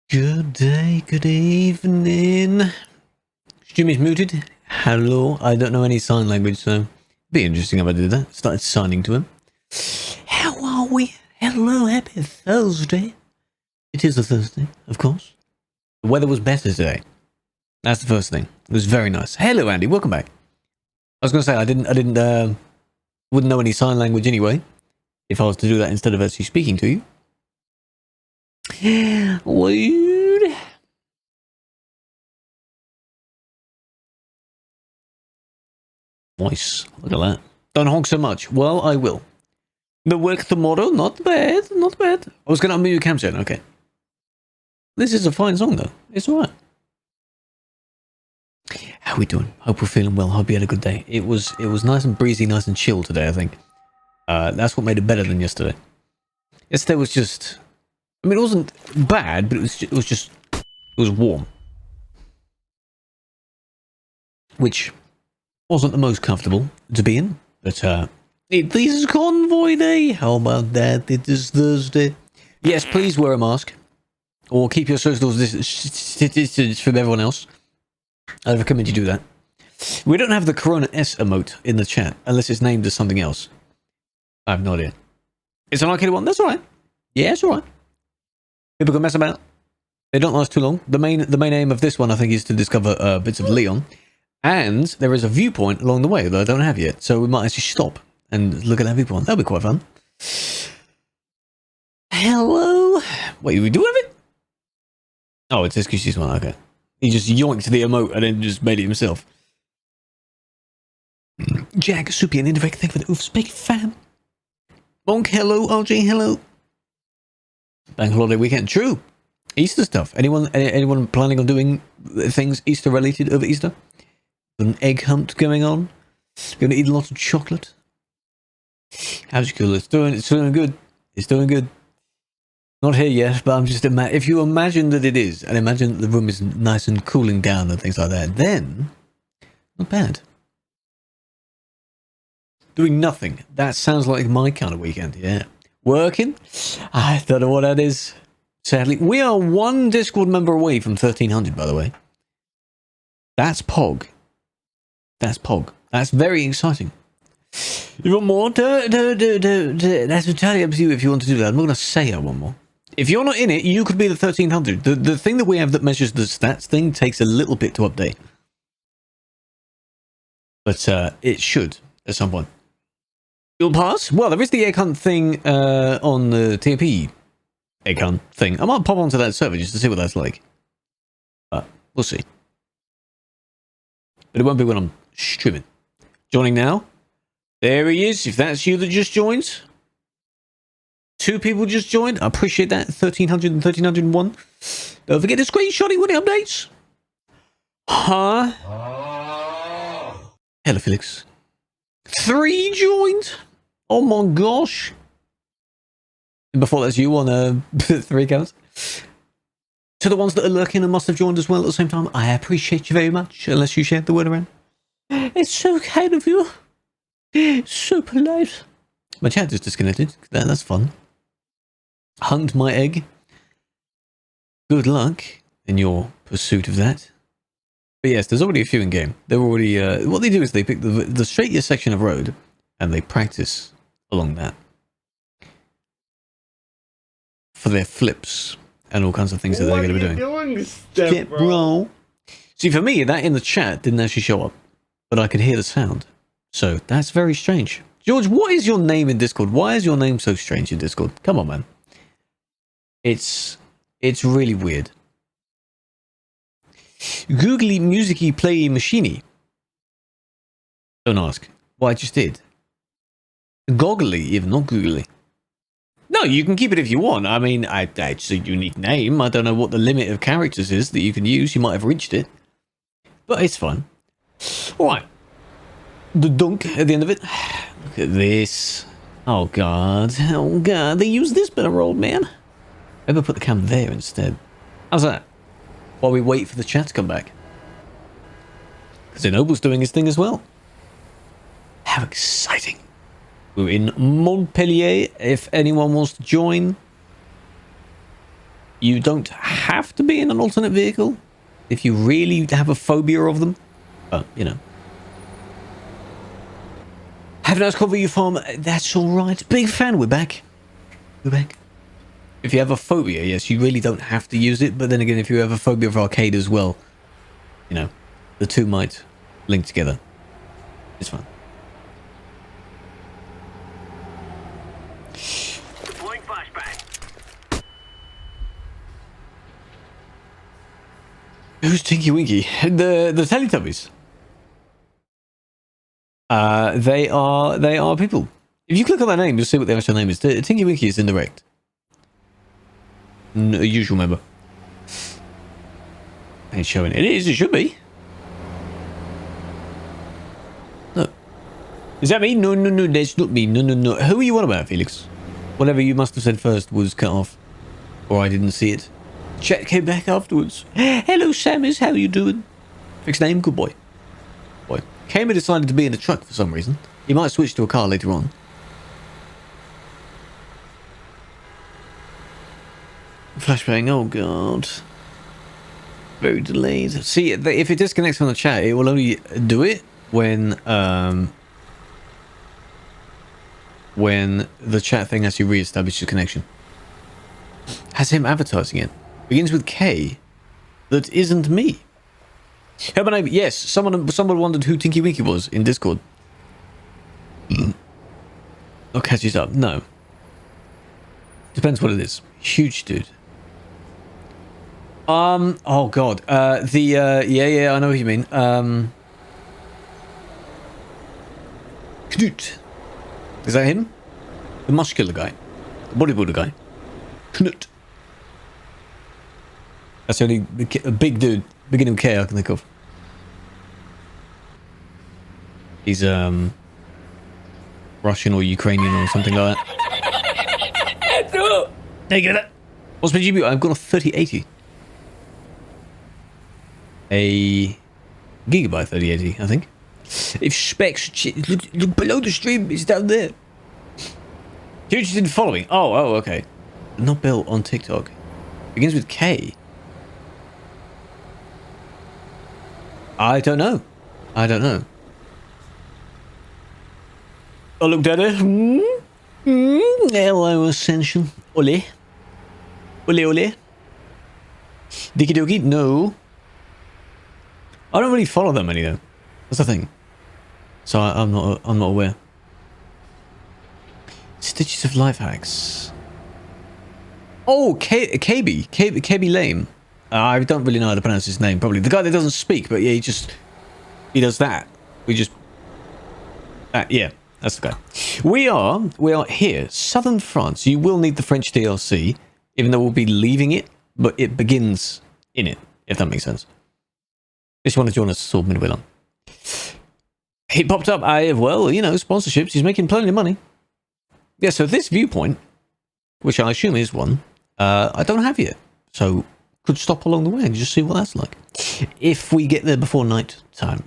Good day, good evening. Jimmy's muted. Hello. I don't know any sign language, so it'd be interesting if I did that. Started signing to him. How are we? Hello, happy Thursday. It is a Thursday, of course. The weather was better today. That's the first thing. It was very nice. Hello, Andy. Welcome back. I was going to say, wouldn't know any sign language anyway, if I was to do that instead of actually speaking to you. Weird. Nice. Look at that. Don't honk so much. Well, I will. The work tomorrow. Not bad. Not bad. I was going to unmute your cam soon. Okay. This is a fine song, though. It's alright. How we doing? Hope we're feeling well. Hope you had a good day. It was nice and breezy, nice and chill today, I think. That's what made it better than yesterday. Yesterday was just... I mean, it wasn't bad, but it was warm. Which wasn't the most comfortable to be in, but this is Convoy Day. How about that? It is Thursday. Yes, please wear a mask. Or keep your social distance from everyone else. I recommend you do that. We don't have the Corona S emote in the chat, unless it's named as something else. I have no idea. It's an arcade one? That's alright. Yeah, it's alright. People can mess about. They don't last too long. The main aim of this one, I think, is to discover bits of Leon. And there is a viewpoint along the way that I don't have yet. So we might actually stop and look at that viewpoint. That'll be quite fun. Hello? Wait, we do have it? Oh, it's SQC's one. Okay. He just yoinked the emote and then just made it himself. Jack, Soupy, and Indirect, thank you for the oofs. Big fan. Monk, hello. RJ, hello. Bank holiday weekend. True. Easter stuff. Anyone planning on doing things Easter related over Easter? An egg hunt going on? Going to eat a lot of chocolate? How's your cooler? It's doing good. It's doing good. Not here yet, but I'm just if you imagine that it is, and imagine that the room is nice and cooling down and things like that, then not bad. Doing nothing. That sounds like my kind of weekend. Yeah. Working? I don't know what that is. Sadly, we are one Discord member away from 1300, by the way. That's Pog. That's Pog. That's very exciting. You want more? That's entirely up to you if you want to do that. I'm not going to say I want more. If you're not in it, you could be the 1300. The thing that we have that measures the stats thing takes a little bit to update. But it should at some point. You'll pass? Well, there is the egg hunt thing on the TP egg hunt thing. I might pop onto that server just to see what that's like. But we'll see. But it won't be when I'm streaming. Joining now. There he is. If that's you that just joined. 2 people just joined. I appreciate that. 1300 and 1301. Don't forget to screenshot it with the updates. Huh? Hello, Felix. 3 joined. Oh my gosh. And before that's you on 3 accounts. To the ones that are lurking and must have joined as well at the same time, I appreciate you very much. Unless you shared the word around. It's so kind of you. So polite. My chat is disconnected. That's fun. Hunt my egg. Good luck in your pursuit of that. But yes, there's already a few in game. They're already... what they do is they pick the straightest section of road and they practice along that. For their flips and all kinds of things that they're going to be doing. Step, bro. See, for me, that in the chat didn't actually show up. But I could hear the sound. So, that's very strange. George, what is your name in Discord? Why is your name so strange in Discord? Come on, man. It's really weird. Googly musicy play machiney. Don't ask. Well, I just did. Goggly, even, not googly. No, you can keep it if you want. I mean, it's a unique name. I don't know what the limit of characters is that you can use. You might have reached it. But it's fine. Alright. The dunk at the end of it. Look at this. Oh god. Oh god. They use this bit of roll, man. Maybe I'll put the cam there instead. How's that? While we wait for the chat to come back. Because Enoble's doing his thing as well. How exciting. We're in Montpellier. If anyone wants to join, You don't have to be in an alternate vehicle if you really have a phobia of them. But, you know. Have a nice Convoy, you farm. That's all right. Big fan. We're back. We're back. If you have a phobia, yes, you really don't have to use it. But then again, if you have a phobia of arcade as well, you know, the two might link together. It's fine. Deploying flashbang. Who's Tinky Winky? The Teletubbies. They are people. If you click on their name, you'll see what the actual name is. Tinky Winky is indirect. A usual member. Ain't showing it. It is. It should be. No. Is that me? No, no, no. That's not me. No, no, no. Who are you on about, Felix? Whatever you must have said first was cut off, or I didn't see it. Chat came back afterwards. Hello, Samus. How you doing? Fixed name. Good boy. Boy. Kamer decided to be in a truck for some reason. He might switch to a car later on. Flashbang, oh god. Very delayed. See, if it disconnects from the chat, it will only do it when the chat thing actually re-establishes the connection. Has him advertising it. Begins with K. That isn't me. Yes, someone wondered who Tinky Winky was in Discord. Not catches up. No. Depends what it is. Huge dude. Oh god. Yeah, I know what you mean. Knut. Is that him? The muscular guy. The bodybuilder guy. Knut. That's the only big dude, beginning with K I can think of. He's Russian or Ukrainian or something like that. There you go. What's my GPU? I've got a 3080. A gigabyte 3080, I think. If specs, look below the stream, it's down there. You're interested in following? Oh, okay. Not built on TikTok. Begins with K. I don't know. I looked at it. Hello, Ascension. Ole. Ole. Dicky Dokie? No. I don't really follow that many though. That's the thing. So I'm not aware. Stitches of life hacks. Oh, KB Lame. I don't really know how to pronounce his name. Probably the guy that doesn't speak, but yeah, he does that. Yeah, that's the guy. We are here, southern France. You will need the French DLC, even though we'll be leaving it, but it begins in it, if that makes sense. Just want to join us, sword midway on. He popped up. Well, you know, sponsorships. He's making plenty of money. Yeah. So this viewpoint, which I assume is one, I don't have yet. So could stop along the way and just see what that's like. If we get there before night time.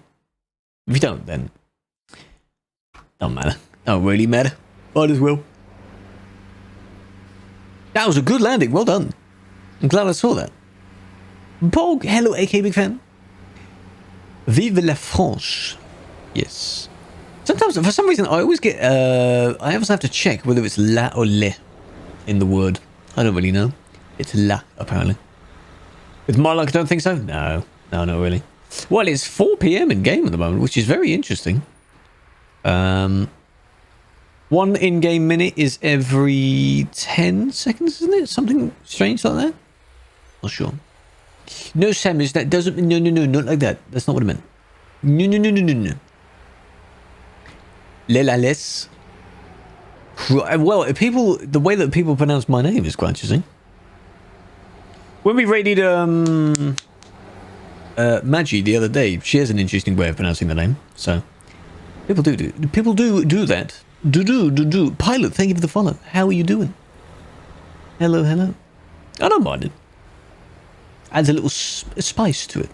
If you don't, then don't matter. Don't really matter. Might as well. That was a good landing. Well done. I'm glad I saw that. Bog. Hello, AK Big Fan. Vive la France. Yes. Sometimes, for some reason, I always get, I always have to check whether it's la or le in the word. I don't really know. It's la, apparently. With my luck, I don't think so. No, not really. Well, it's 4 PM in game at the moment, which is very interesting. 1 in-game minute is every 10 seconds, isn't it? Something strange like that? Not sure. No, Samus, that doesn't... No, not like that. That's not what I meant. No. Les. Well, the way that people pronounce my name is quite interesting. When we raided Magi the other day, she has an interesting way of pronouncing the name. So people do that. Do. Pilot, thank you for the follow. How are you doing? Hello. I don't mind it. Adds a little spice to it.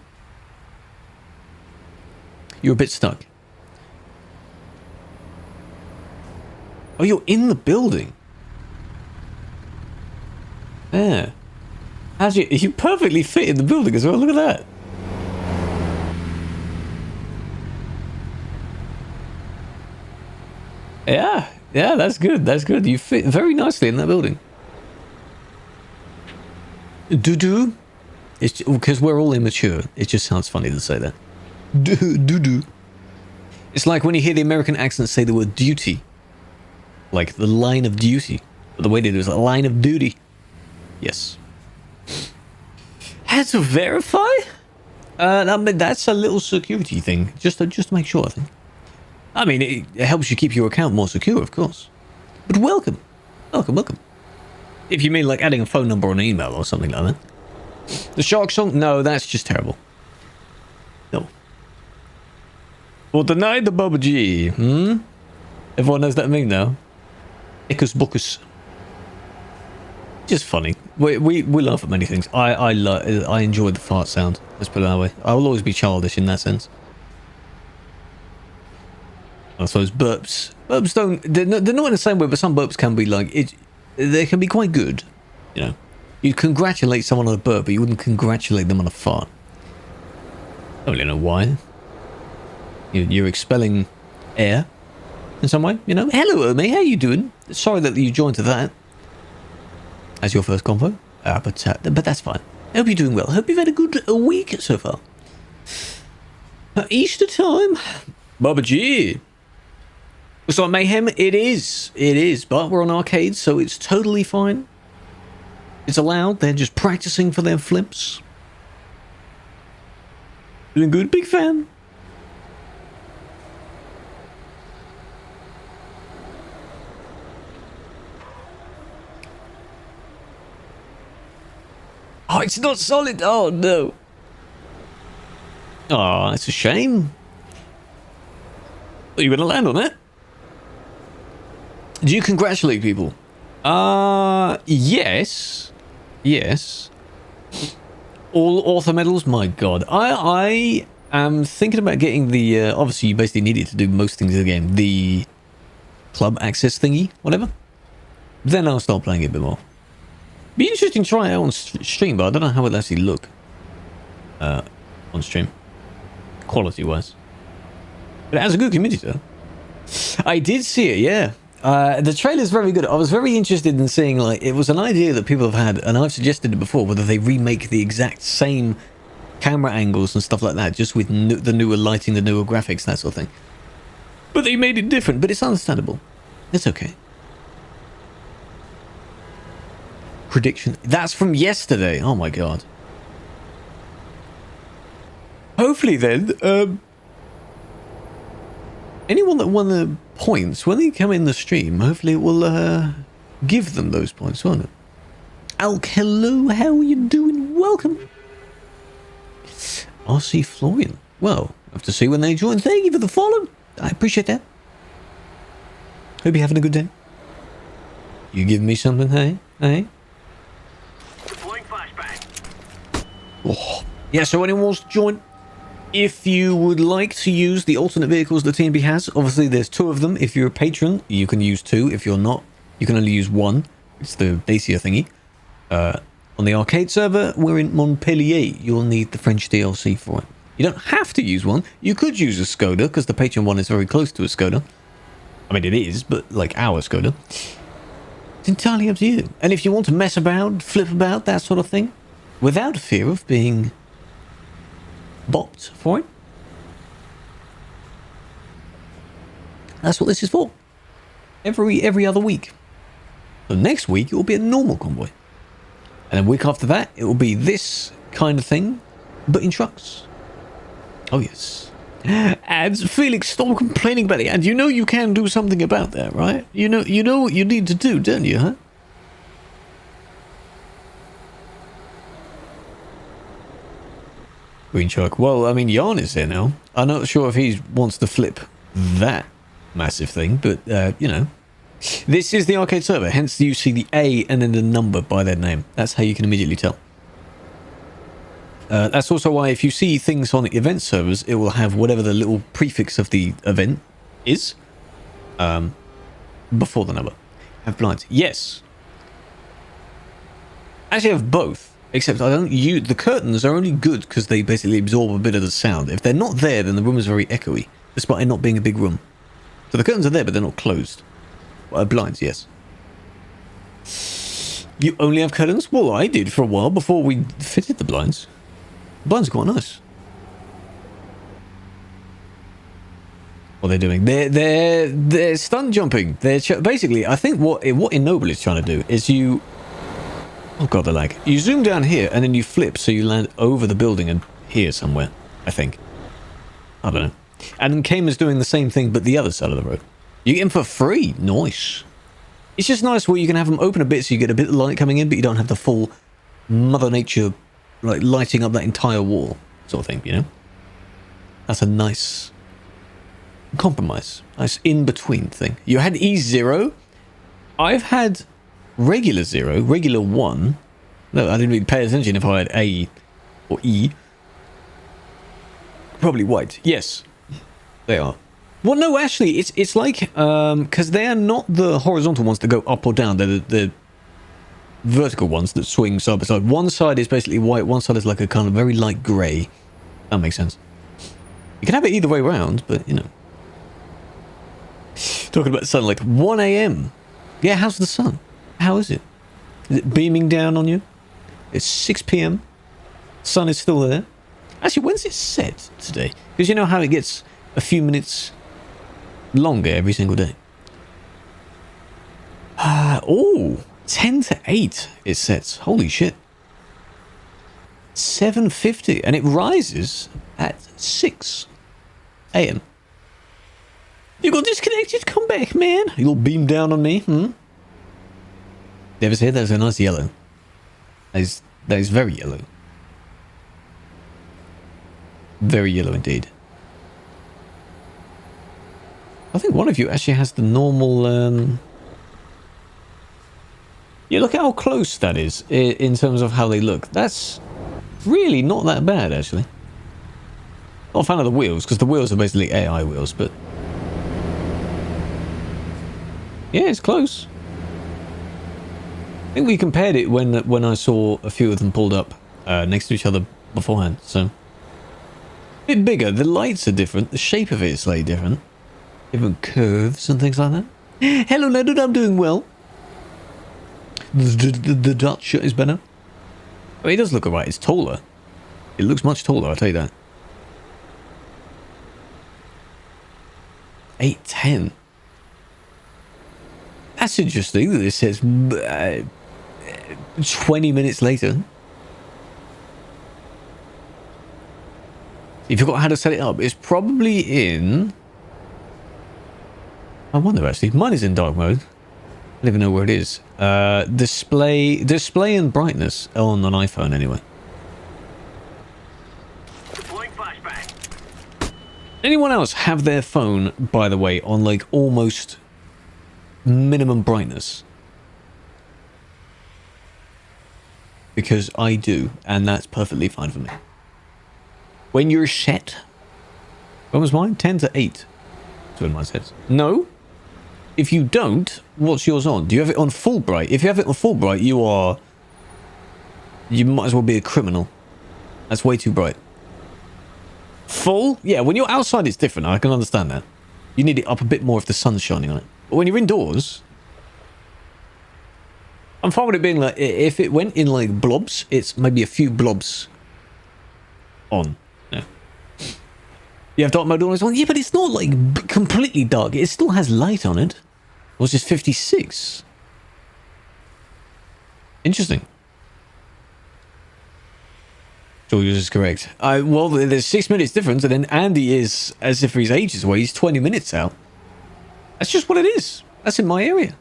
You're a bit stuck. Oh, you're in the building. Yeah. How's you perfectly fit in the building as well. Look at that. Yeah, that's good. That's good. You fit very nicely in that building. Doo-doo. It's because we're all immature. It just sounds funny to say that. Doo-doo. It's like when you hear the American accent say the word duty. Like the line of duty. But the way they do it is a line of duty. Yes. Had to verify? That's a little security thing. Just to make sure, I think. I mean, it helps you keep your account more secure, of course. But welcome. Welcome. If you mean like adding a phone number or an email or something like that. The shark song? No, that's just terrible. No. Well, deny the Bubba G. Everyone knows that meme now. Icus Bookus. Just funny. We laugh at many things. I enjoy the fart sound. Let's put it that way. I will always be childish in that sense. I suppose burps don't... They're not in the same way, but some burps can be like... They can be quite good. You know. You'd congratulate someone on a burp, but you wouldn't congratulate them on a fart. I don't really know why. You're expelling air in some way, you know. Hello, Omi, how you doing? Sorry that you joined to that as your first convo. But that's fine. I hope you're doing well. Hope you've had a good week so far. Easter time. Bubba G. Looks like mayhem. It is, but we're on arcades, so it's totally fine. It's allowed. They're just practicing for their flips. Doing good, big fan. Oh, it's not solid. Oh, no. Oh, it's a shame. Are you going to land on it? Do you congratulate people? Yes. Yes. All author medals? My God. I am thinking about getting the... obviously, you basically need it to do most things in the game. The club access thingy, whatever. Then I'll start playing it a bit more. Be interesting to try it out on stream, but I don't know how it'll actually look. On stream. Quality-wise. But it has a good community, though. I did see it, yeah. The trailer's very good. I was very interested in seeing, like, it was an idea that people have had, and I've suggested it before, whether they remake the exact same camera angles and stuff like that, just with the newer lighting, the newer graphics, that sort of thing. But they made it different, but it's understandable. It's okay. Prediction. That's from yesterday. Oh my God. Hopefully then, anyone that won the points, when they come in the stream, hopefully it will give them those points, won't it? Alk, hello, how are you doing? Welcome. RC Florian. Well, I have to see when they join. Thank you for the follow. I appreciate that. Hope you're having a good day. You give me something, hey? Hey? Deploying flashbang. Oh. Yeah, so anyone wants to join? If you would like to use the alternate vehicles the TNB has, obviously there's 2 of them. If you're a patron, you can use 2. If you're not, you can only use 1. It's the Dacia thingy. On the arcade server, we're in Montpellier. You'll need the French DLC for it. You don't have to use one. You could use a Skoda, because the patron one is very close to a Skoda. I mean, it is, but like our Skoda. It's entirely up to you. And if you want to mess about, flip about, that sort of thing, without fear of being bopped for it, that's what this is for. Every other week. So next week, it will be a normal convoy. And then week after that, it will be this kind of thing, but in trucks. Oh, yes. Ads, Felix, stop complaining about it. And you know you can do something about that, right? You know what you need to do, don't you, huh? Green truck. Well, I mean, Jan is here now. I'm not sure if he wants to flip that massive thing, but, you know. This is the arcade server, hence you see the A and then the number by their name. That's how you can immediately tell. That's also why if you see things on the event servers, it will have whatever the little prefix of the event is before the number. Have blinds. Yes. Actually, I have both. Except I don't use... The curtains are only good because they basically absorb a bit of the sound. If they're not there, then the room is very echoey, despite it not being a big room. So the curtains are there, but they're not closed. Blinds, yes. You only have curtains? Well, I did for a while before we fitted the blinds. The blinds are quite nice. What they're doing? They're stunt jumping. They're basically, I think what Ennoble is trying to do is you... Oh god, the lag. You zoom down here and then you flip so you land over the building and here somewhere, I think. I don't know. And Kamer's doing the same thing but the other side of the road. You get them for free. Nice. It's just nice where you can have them open a bit so you get a bit of light coming in, but you don't have the full Mother Nature like lighting up that entire wall sort of thing, you know? That's a nice compromise. Nice in-between thing. You had E0. I've had regular 0, regular 1. No, I didn't really pay attention if I had A or E. Probably white. Yes, they are. Well, no, actually, it's like, because they are not the horizontal ones that go up or down. They're the vertical ones that swing side by side. One side is basically white. One side is like a kind of very light grey. That makes sense. You can have it either way around, but, you know. Talking about sunlight. 1 a.m. Yeah, how's the sun? How is it? Is it beaming down on you? It's 6 p.m. Sun is still there. Actually, when's it set today? Because you know how it gets a few minutes longer every single day. Oh, 10 to 8 it sets. Holy shit. 7:50 and it rises at 6 a.m. You got disconnected? Come back, man. You'll beam down on me, You ever see that's a nice yellow? That is very yellow. Very yellow indeed. I think one of you actually has the normal... Yeah, look at how close that is in terms of how they look. That's really not that bad, actually. Not a fan of the wheels, because the wheels are basically AI wheels, but... Yeah, it's close. I think we compared it when I saw a few of them pulled up next to each other beforehand, so... A bit bigger, the lights are different, the shape of it is slightly different. Different curves and things like that. Hello, Leonard, I'm doing well. The Dutch is better. Oh, it does look alright, it's taller. It looks much taller, I'll tell you that. 8:10. That's interesting that it says 20 minutes later. You forgot how to set it up. It's probably in... I wonder actually. Mine is in dark mode. I don't even know where it is. Display and brightness on an iPhone anyway. Deploying flashbang. Anyone else have their phone, by the way, on like almost minimum brightness? Because I do, and that's perfectly fine for me. When you're set, when was mine? 10 to 8. That's when mine says. No. If you don't, what's yours on? Do you have it on full bright? If you have it on full bright, you might as well be a criminal. That's way too bright. Full? Yeah, when you're outside, it's different. I can understand that. You need it up a bit more if the sun's shining on it. But when you're indoors, I'm fine with it being like, if it went in like blobs, it's maybe a few blobs on. Yeah. You have dark mode always on? Yeah, but it's not like completely dark. It still has light on it. It was just 56. Interesting. Julius is correct. Well, there's 6 minutes difference, and then Andy is, as if he's ages away, he's 20 minutes out. That's just what it is. That's in my area.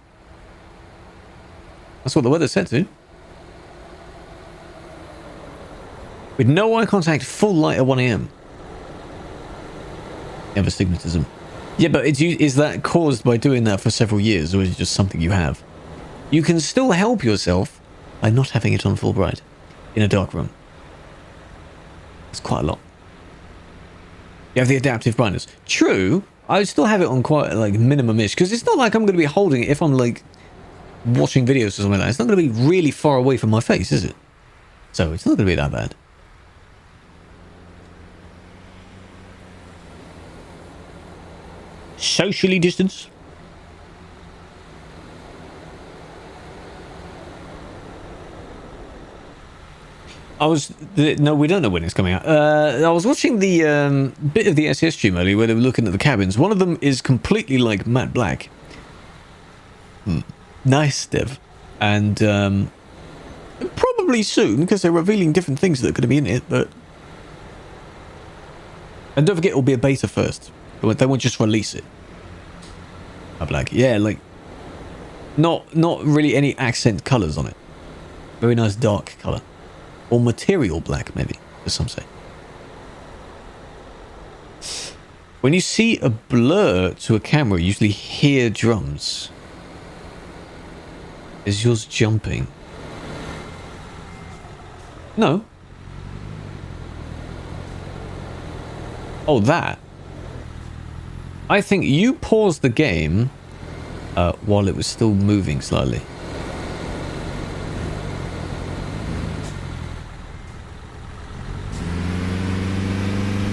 That's what the weather's set to. With no eye contact, full light at 1 a.m. You have astigmatism. Yeah, but is that caused by doing that for several years, or is it just something you have? You can still help yourself by not having it on full bright in a dark room. That's quite a lot. You have the adaptive brightness. True, I would still have it on quite like minimum-ish, because it's not like I'm going to be holding it if I'm like watching videos or something like that. It's not going to be really far away from my face, is it? So it's not going to be that bad. Socially distance. No, we don't know when it's coming out. I was watching the bit of the SES stream earlier where they were looking at the cabins. One of them is completely like matte black. Nice, Dev. And probably soon, because they're revealing different things that are going to be in it, but... And don't forget, it'll be a beta first. They won't just release it. Matte black. Yeah, like... Not really any accent colours on it. Very nice dark colour. Or material black, maybe, as some say. When you see a blur to a camera, you usually hear drums. Is yours jumping? No. Oh, that. I think you paused the game while it was still moving slightly.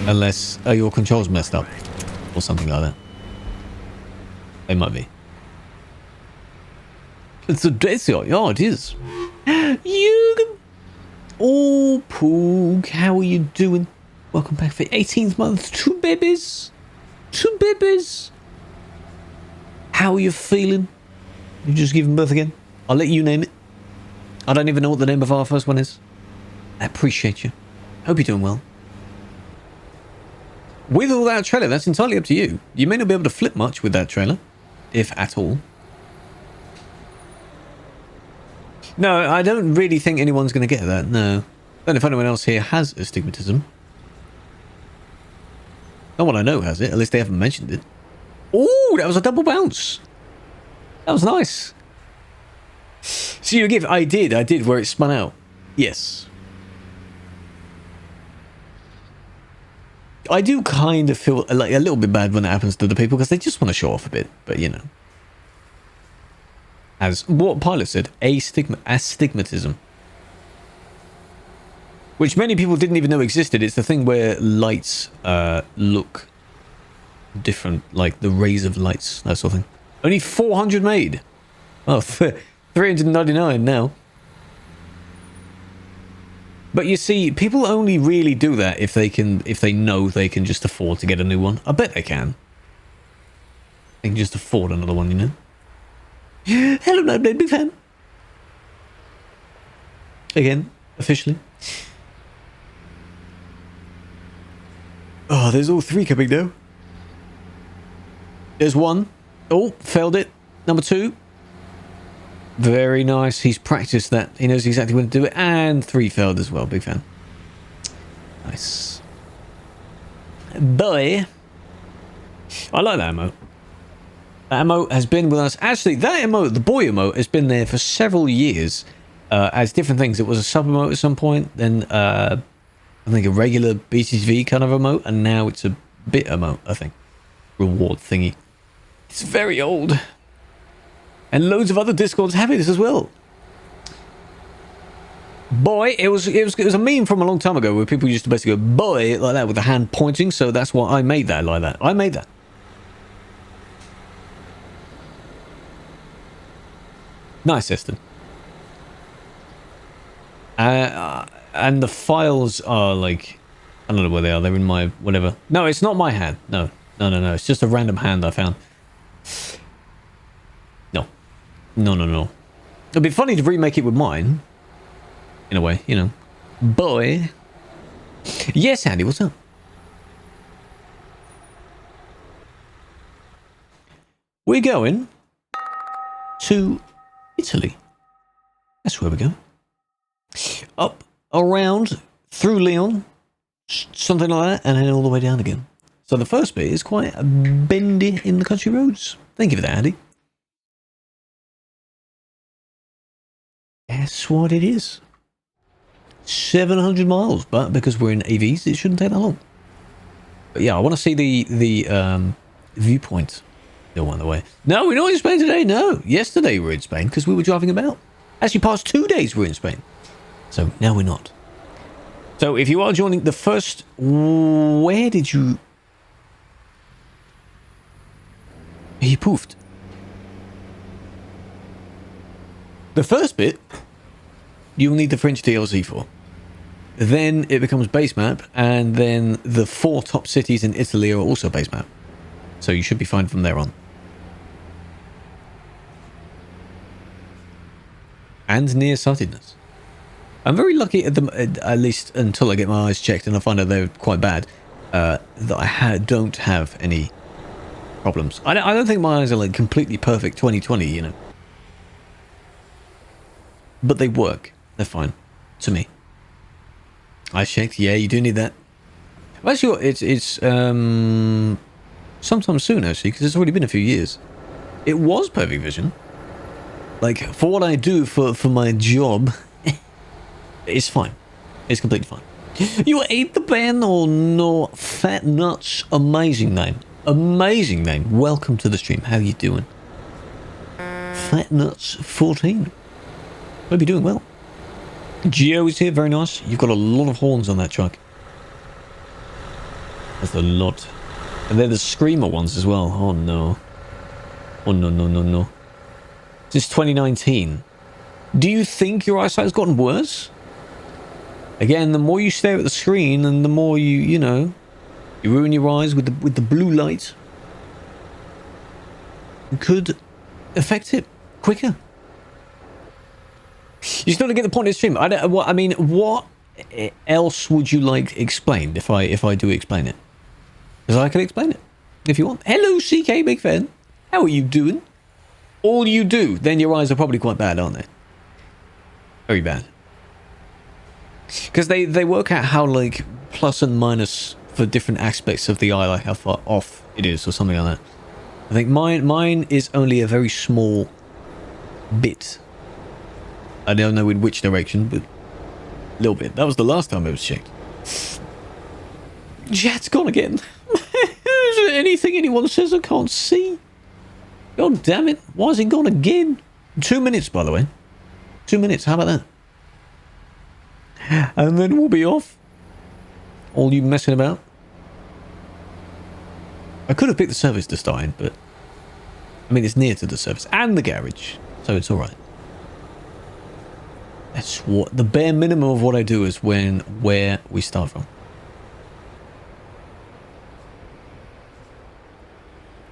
Unless your controls messed up or something like that. They might be. It's a desert. Yeah, it is. You. Oh, Poog, how are you doing? Welcome back for 18th month. Two babies. Two babies. How are you feeling? You just giving birth again? I'll let you name it. I don't even know what the name of our first one is. I appreciate you. Hope you're doing well. With all that trailer, that's entirely up to you. You may not be able to flip much with that trailer, if at all. No, I don't really think anyone's going to get that, no. I don't know if anyone else here has astigmatism. No one I know has it, at least they haven't mentioned it. Oh, that was a double bounce. That was nice. So you give, I did, where it spun out. Yes. I do kind of feel like a little bit bad when that happens to the people because they just want to show off a bit, but you know. As what Pilot said, astigmatism. Which many people didn't even know existed. It's the thing where lights look different, like the rays of lights, that sort of thing. Only 400 made. Oh, 399 now. But you see, people only really do that if they know they can just afford to get a new one. I bet they can. They can just afford another one, you know. Hello, Nightblade, big fan. Again, officially. Oh, there's all three coming now. There's one. Oh, failed it. Number two. Very nice. He's practiced that. He knows exactly when to do it. And 3 failed as well. Big fan. Nice. Boy. I like that emote. That emote has been with us. Actually, that emote, the boy emote, has been there for several years as different things. It was a sub emote at some point. Then I think a regular BTV kind of emote. And now it's a bit emote, I think. Reward thingy. It's very old. And loads of other Discords have this as well. Boy, it was a meme from a long time ago where people used to basically go boy like that with the hand pointing. So that's why I made that like that. I made that. Nice, Eston. And the files are like, I don't know where they are. They're in my whatever. No, it's not my hand. No. It's just a random hand I found. No. It'd be funny to remake it with mine. In a way, you know. Boy. Yes, Andy, what's up? We're going to Italy. That's where we're going. Up, around, through Lyon, something like that, and then all the way down again. So the first bit is quite bendy in the country roads. Thank you for that, Andy. That's what it is. 700 miles, but because we're in AVs, it shouldn't take that long. But yeah, I want to see the viewpoint. No one the way. No, we're not in Spain today. No, yesterday we were in Spain because we were driving about. Actually, past 2 days we were in Spain. So now we're not. So if you are joining the first, where did you? He poofed. The first bit, you'll need the French DLC for. Then it becomes base map, and then the 4 top cities in Italy are also base map. So you should be fine from there on. And nearsightedness. I'm very lucky at least until I get my eyes checked and I find out they're quite bad, that I don't have any problems. I don't think my eyes are like completely perfect 20/20, you know. But they work. They're fine. To me. I checked. Yeah, you do need that. I'm sure it's sometime soon, actually, because it's already been a few years. It was perfect vision. Like, for what I do for my job, it's fine. It's completely fine. You ate the band or no? Fat Nuts. Amazing name. Amazing name. Welcome to the stream. How you doing? Fat Nuts 14. Hope you're doing well. Geo is here. Very nice. You've got a lot of horns on that truck. That's a lot. And they're the screamer ones as well. Oh no. Oh no, no, no, no. Since 2019. Do you think your eyesight has gotten worse? Again, the more you stare at the screen and the more you know, you ruin your eyes with the blue light. It could affect it quicker. You still don't get the point of the stream. I mean, what else would you like explained if I do explain it? Because I can explain it if you want. Hello, CK Big Fan. How are you doing? All you do, then your eyes are probably quite bad, aren't they? Very bad. Because they work out how like plus and minus for different aspects of the eye, like how far off it is or something like that. I think mine is only a very small bit. I don't know in which direction, but a little bit. That was the last time it was checked. Chat's gone again. Is there anything anyone says I can't see? God damn it. Why is it gone again? 2 minutes, by the way. 2 minutes. How about that? And then we'll be off. All you messing about. I could have picked the service to start in, but I mean, it's near to the service and the garage, so it's alright. That's what the bare minimum of what I do is where we start from.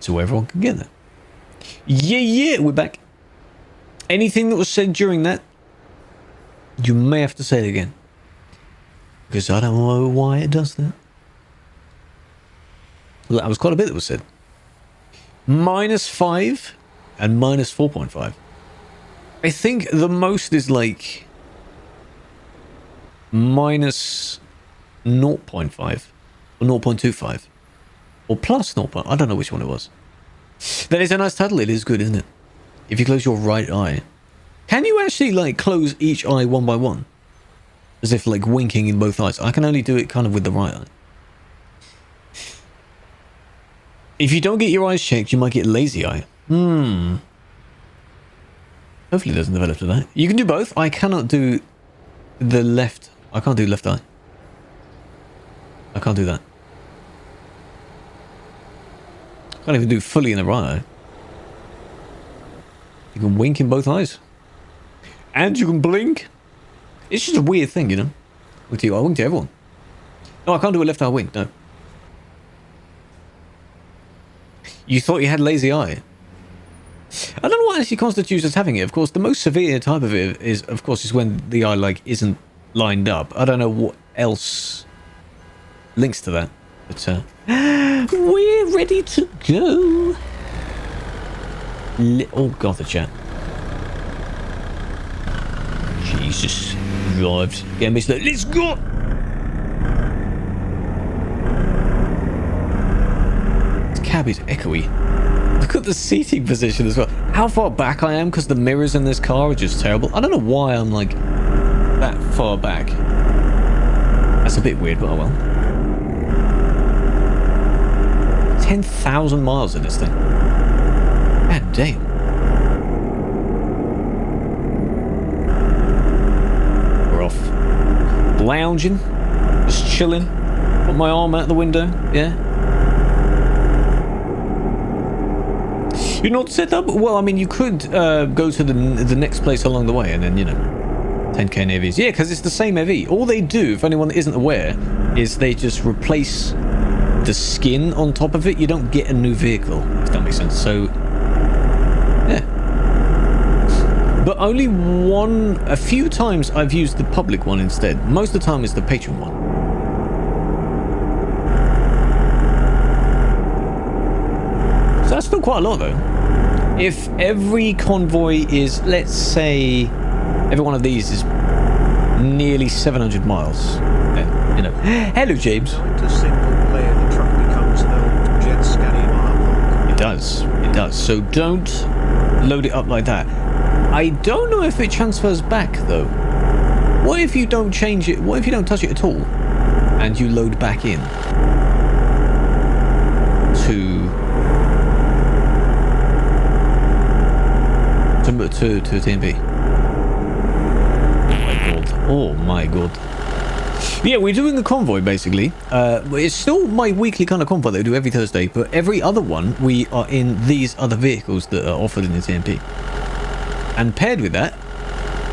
So everyone can get there. Yeah, we're back. Anything that was said during that, you may have to say it again. Because I don't know why it does that. Well, that was quite a bit that was said. -5 and -4.5. I think the most is like -0.5 or 0.25 or plus 0. I don't know which one it was. That is a nice title. It is good, isn't it? If you close your right eye, can you actually like close each eye one by one, as if like winking in both eyes? I can only do it kind of with the right eye. If you don't get your eyes checked, you might get lazy eye. Hopefully it doesn't develop to that. You can do both. I cannot do the left. I can't do left eye. I can't do that. I can't even do fully in the right eye. You can wink in both eyes. And you can blink. It's just a weird thing, you know. Wink to you. I wink to everyone. No, I can't do a left eye wink, no. You thought you had lazy eye? I don't know what actually constitutes as having it. Of course, the most severe type of it is, of course, is when the eye like isn't lined up. I don't know what else links to that, but we're ready to go. Oh god, the chat. Jesus, arrived. Get me slow. Let's go. This cab is echoey. Look at the seating position as well. How far back I am because the mirrors in this car are just terrible. I don't know why I'm like that far back. That's a bit weird, but oh well. 10,000 miles in this thing. God damn. We're off. lounging, just chilling, put my arm out the window, yeah. You're not set up? Well, I mean, you could go to the next place along the way and then, you know, 10k AVs. Yeah, because it's the same AV. All they do, if anyone isn't aware, is they just replace the skin on top of it. You don't get a new vehicle, if that makes sense. So, yeah. But only a few times I've used the public one instead. Most of the time it's the patron one. So that's still quite a lot though. If every convoy is, let's say, every one of these is nearly 700 miles, then, you know. Hello, James. Into single player, the truck becomes an old jet scanny marble. It does. It does. So don't load it up like that. I don't know if it transfers back though. What if you don't change it? What if you don't touch it at all and you load back in to TMP? Oh my god. Yeah, we're doing a convoy basically. It's still my weekly kind of convoy that I do every Thursday, but every other one we are in these other vehicles that are offered in the TMP. And paired with that,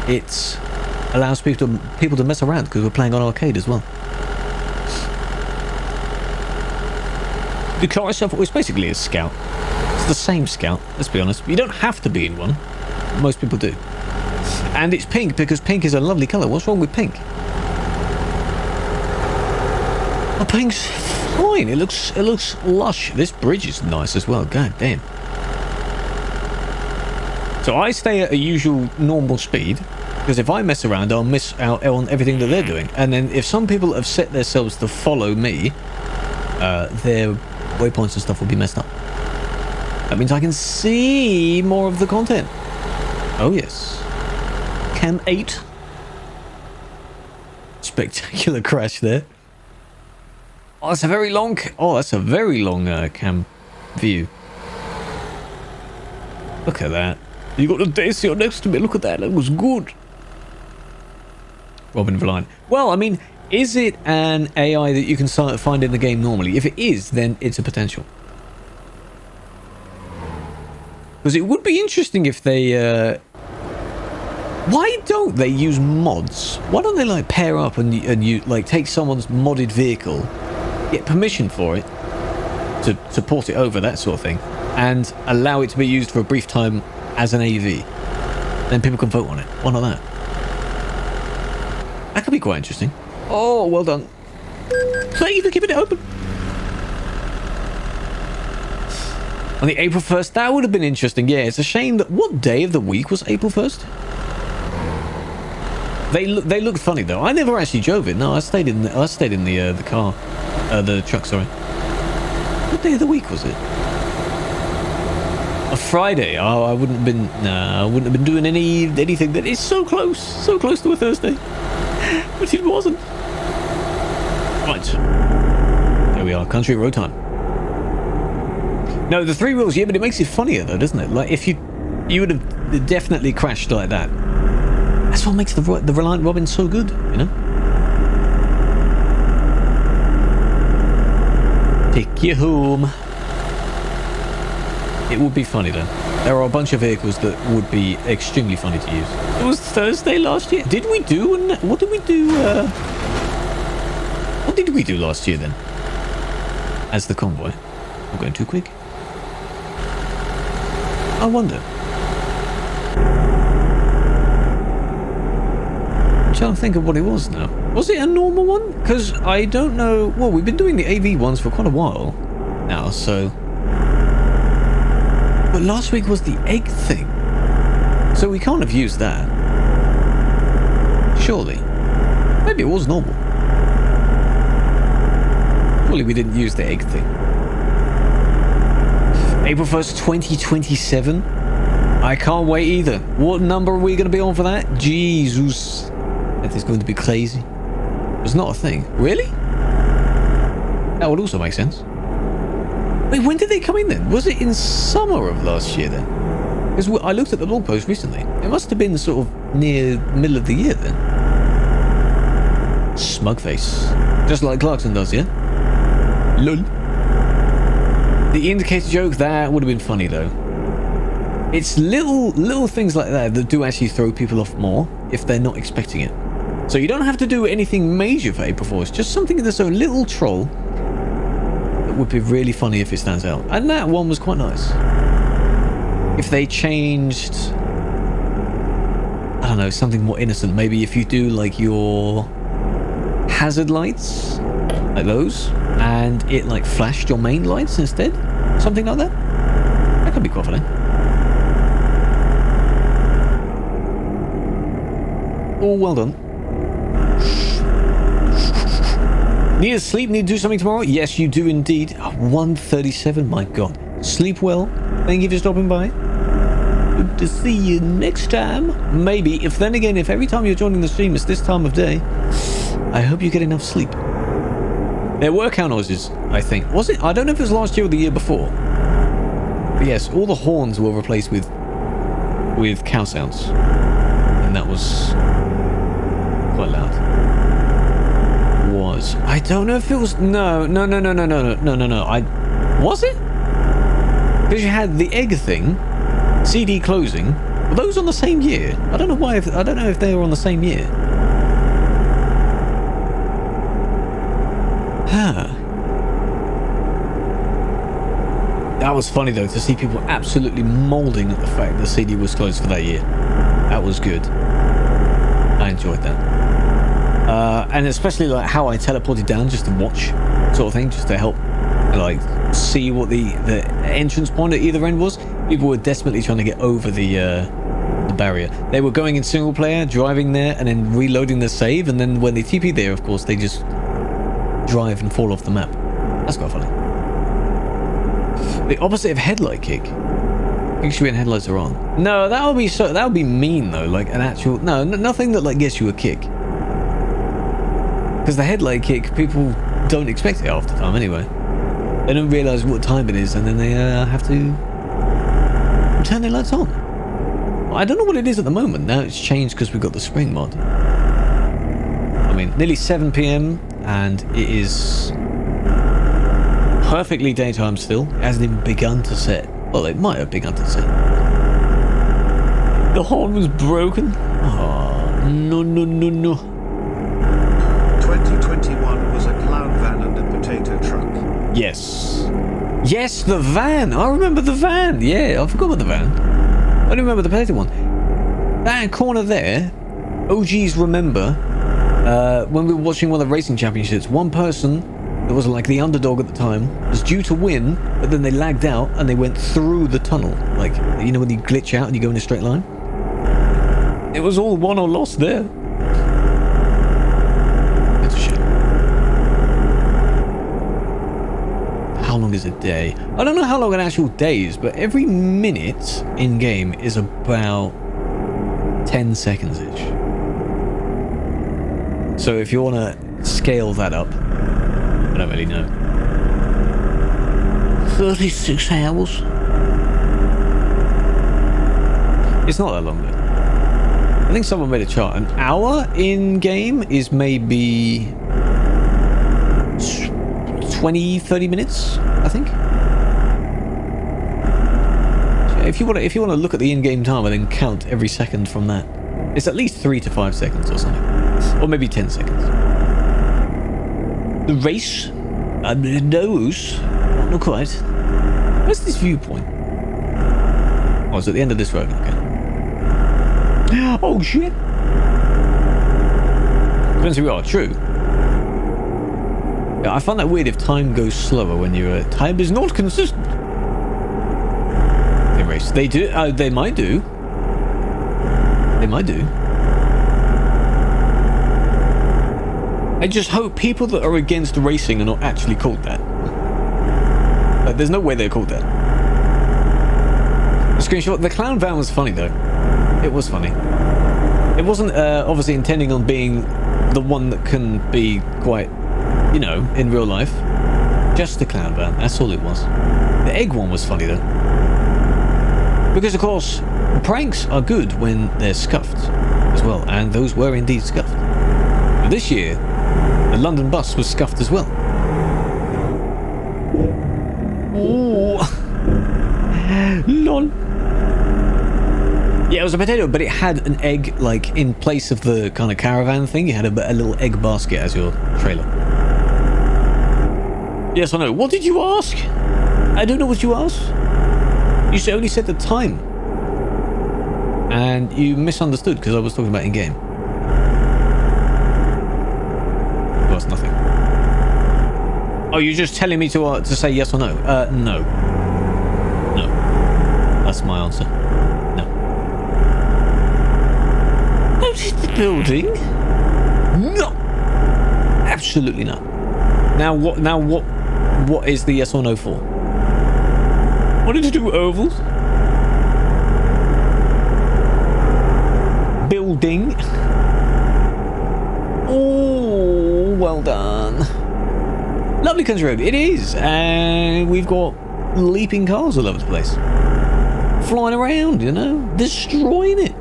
it allows people to mess around because we're playing on arcade as well. The car itself was basically a scout. It's the same scout, let's be honest. You don't have to be in one. Most people do. And it's pink because pink is a lovely colour. What's wrong with pink? Oh, pink's fine. It looks lush. This bridge is nice as well. God damn. So I stay at a usual normal speed because if I mess around, I'll miss out on everything that they're doing. And then if some people have set themselves to follow me, their waypoints and stuff will be messed up. That means I can see more of the content. Oh yes. Cam 8. Spectacular crash there. Oh, that's a very long cam view. Look at that. You got the Dacia next to me. Look at that. That was good. Robin Verline. Well, I mean, is it an AI that you can find in the game normally? If it is, then it's a potential. Because it would be interesting if they... Why don't they use mods? Why don't they like pair up and you like take someone's modded vehicle, get permission for it to port it over, that sort of thing, and allow it to be used for a brief time as an AV. Then people can vote on it. Why not that? That could be quite interesting. Oh, well done. Thank you for keeping it open. On the April 1st, that would have been interesting. Yeah, it's a shame that... What day of the week was April 1st? They looked funny though. I never actually drove it. No, I stayed in the car, the truck. Sorry. What day of the week was it? A Friday. Oh, I wouldn't have been. Nah, I wouldn't have been doing anything. That is so close to a Thursday, but it wasn't. Right. There we are. Country road time. No, the 3 wheels. Yeah, but it makes it funnier though, doesn't it? Like if you would have definitely crashed like that. That's what makes the Reliant Robin so good, you know? Take you home. It would be funny though. There are a bunch of vehicles that would be extremely funny to use. It was Thursday last year. Did we do... What did we do... What did we do last year then? As the convoy. I'm going too quick. I wonder. I'm trying to think of what it was now. Was it a normal one? Because I don't know... Well, we've been doing the AV ones for quite a while now, so... But last week was the egg thing. So we can't have used that. Surely. Maybe it was normal. Surely we didn't use the egg thing. April 1st, 2027. I can't wait either. What number are we going to be on for that? Jesus. That is going to be crazy. It's not a thing. Really? That would also make sense. Wait, when did they come in then? Was it in summer of last year then? Because I looked at the blog post recently. It must have been sort of near middle of the year then. Smug face. Just like Clarkson does, yeah? Lol. The indicator joke, that would have been funny though. It's little things like that that do actually throw people off more if they're not expecting it. So you don't have to do anything major for April Fool's, just something that's a little troll that would be really funny if it stands out. And that one was quite nice. If they changed, I don't know, something more innocent. Maybe if you do like your hazard lights, like those, and it like flashed your main lights instead. Something like that. That could be quite funny. Oh, well done. Need to sleep? Need to do something tomorrow? Yes, you do indeed. 1:37, my god. Sleep well. Thank you for stopping by. Good to see you next time. Maybe. If then again, if every time you're joining the stream it's this time of day, I hope you get enough sleep. There were cow noises, I think. Was it? I don't know if it was last year or the year before. But yes, all the horns were replaced with cow sounds. And that was quite loud. I don't know if it was... No. Was it? Because you had the egg thing, CD closing. Were those on the same year? I don't know why. I don't know if they were on the same year. Huh. That was funny though, to see people absolutely moulding at the fact the CD was closed for that year. That was good. I enjoyed that. And especially like how I teleported down just to watch, sort of thing, just to help like see what the entrance point at either end was. People were desperately trying to get over the barrier. They were going in single player, driving there, and then reloading the save, and then when they TP there, of course, they just drive and fall off the map. That's quite funny. The opposite of headlight kick. Kicks you when headlights are on. No, that would be mean though. Like an actual nothing that like gets you a kick. Because the headlight kick, people don't expect it half the time anyway. They don't realise what time it is, and then they have to turn their lights on. I don't know what it is at the moment. Now it's changed because we've got the spring mod. I mean, nearly 7 PM, and it is perfectly daytime still. It hasn't even begun to set. Well, it might have begun to set. The horn was broken. Oh, no. 2021 was a clown van and a potato truck. Yes, the van. I remember the van. Yeah, I forgot about the van. I don't remember the potato one. That corner there, OGs remember when we were watching one of the racing championships, one person that was like the underdog at the time was due to win, but then they lagged out and they went through the tunnel. Like, you know when you glitch out and you go in a straight line? It was all won or lost there. It's a shame. How long is a day? I don't know how long an actual day is, but every minute in game is about 10 seconds-ish. So if you want to scale that up, I don't really know. 36 hours? It's not that long though. I think someone made a chart. An hour in game is maybe 20-30 minutes, I think. So if you want to look at the in-game time and then count every second from that, it's at least 3 to 5 seconds or something, or maybe 10 seconds. The race, knows, not quite. Where's this viewpoint? Oh, it's at the end of this road. Okay. Oh shit! Depends who we are. True. Yeah, I find that weird if time goes slower when you time is not consistent. They race. They do. They might do. They might do. I just hope people that are against racing are not actually called that. Like, there's no way they're called that. The screenshot. The clown van was funny though. It was funny. It wasn't obviously intending on being the one that can be quite, you know, in real life. Just the clown van. That's all it was. The egg one was funny though. Because of course, pranks are good when they're scuffed as well. And those were indeed scuffed. But this year, The London bus was scuffed as well. Ooh. Lol. Yeah, it was a potato, but it had an egg, like, in place of the kind of caravan thing. You had a little egg basket as your trailer. Yes or no? What did you ask? I don't know what you asked. You only said the time. And you misunderstood because I was talking about in-game. Well, it's nothing. Oh, you're just telling me to say yes or no? No. No. That's my answer. No. Don't hit the building. No. Absolutely not. Now what is the yes or no for? Wanted to do ovals? Building. Oh, well done. Lovely country road. It is. And we've got leaping cars all over the place. Flying around, you know, destroying it.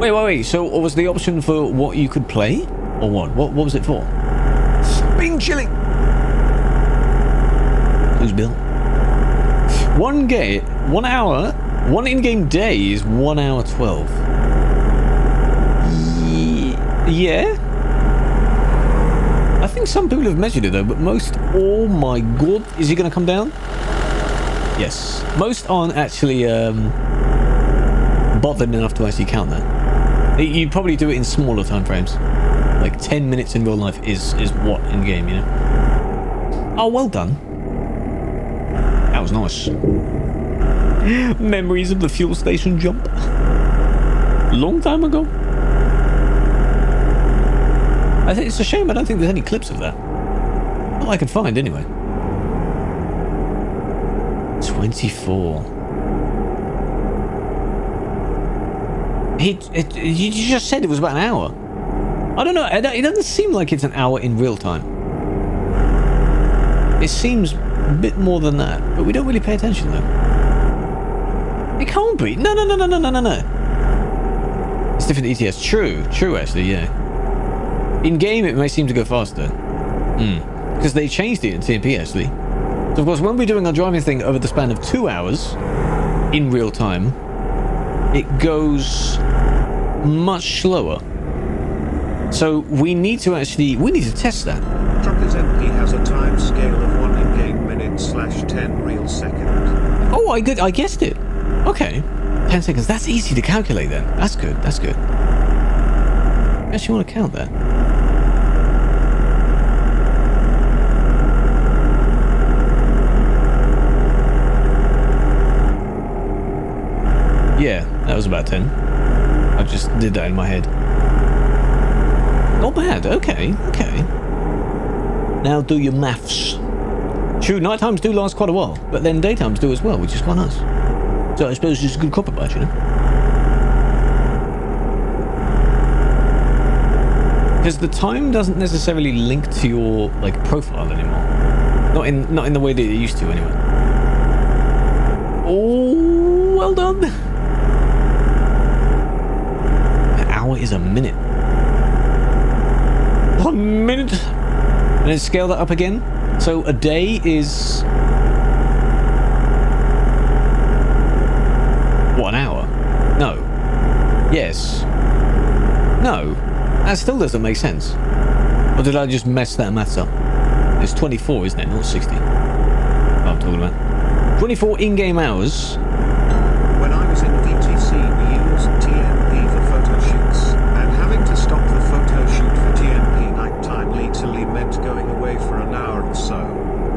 Wait. So was the option for what you could play? Or what? What was it for? Being chilling. Who's Bill? 1 hour, one in-game day is 1 hour 12. Yeah. I think some people have measured it though, but most, oh my god, is he going to come down? Yes. Most aren't actually bothered enough to actually count that. You'd probably do it in smaller time frames. Like 10 minutes in real life is what in game, you know? Oh, well done. That was nice. Memories of the fuel station jump. Long time ago. I think it's a shame I don't think there's any clips of that. Not I could find anyway. 24. You just said it was about an hour. I don't know. It doesn't seem like it's an hour in real time. It seems a bit more than that, but we don't really pay attention though. It can't be. No. It's different ETS. True actually, yeah. In game, it may seem to go faster. Because they changed it in TMP actually. So of course, when we're doing our driving thing over the span of 2 hours in real time, it goes much slower. So we need to test that. Truckers MP has a time scale of 1 in-game minute / 10 real second. Oh, I guessed it. Okay. 10 seconds. That's easy to calculate then. That's good. I actually want to count that. Yeah, that was about 10. I just did that in my head. Not bad. Okay. Now do your maths. True, night times do last quite a while, but then daytimes do as well, which is quite nice. So I suppose it's a good compromise, you know? Because the time doesn't necessarily link to your like profile anymore. Not in the way that it used to anyway. Oh, well done. An hour is a minute. 1 minute. And then scale that up again. So a day is what, an hour? No. Yes. No. That still doesn't make sense. Or did I just mess that maths up? It's 24, isn't it? Not 60. What I'm talking about. 24 in-game hours. When I was in VTC, we used TMP for photo shoots, and having to stop the photo shoot for TMP nighttime literally meant going away for an hour or so.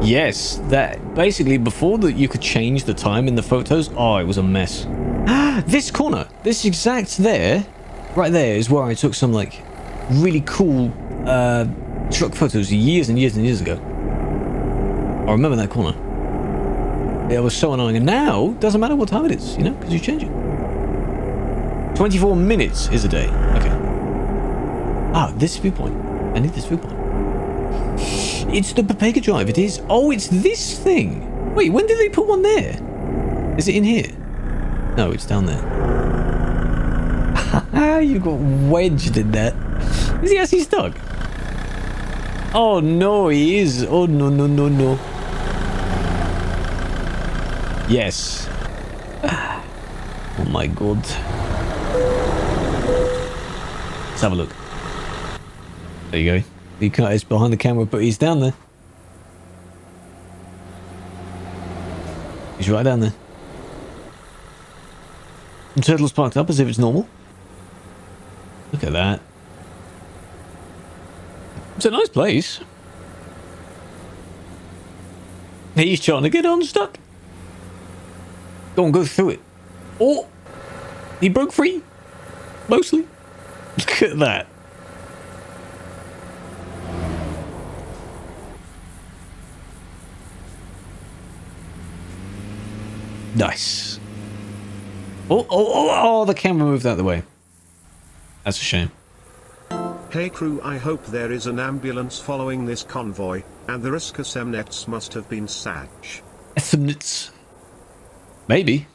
Yes, that basically before that you could change the time in the photos. Oh, it was a mess. This corner, this exact there, right there is where I took some like really cool truck photos years and years ago. I remember that corner. It was so annoying, and now doesn't matter what time it is, you know, because you change it. 24 minutes is a day. Okay. Ah, this viewpoint. I need this viewpoint. It's the Papega Drive. It is. Oh, it's this thing. Wait, when did they put one there? Is it in here? No, it's down there. Ah, you got wedged in that. Is he actually stuck? Oh no, he is. Oh no, no, no, no. Yes. Oh my god. Let's have a look. There you go. He cut us behind the camera, but he's down there. He's right down there. The turtle's parked up as if it's normal. Look at that. It's a nice place. He's trying to get unstuck. Go on, go through it. Oh! He broke free. Mostly. Look at that. Nice. Oh, the camera moved out of the way. That's a shame. Hey crew, I hope there is an ambulance following this convoy, and the risk Semnets must have been Satch. Semnets. Maybe.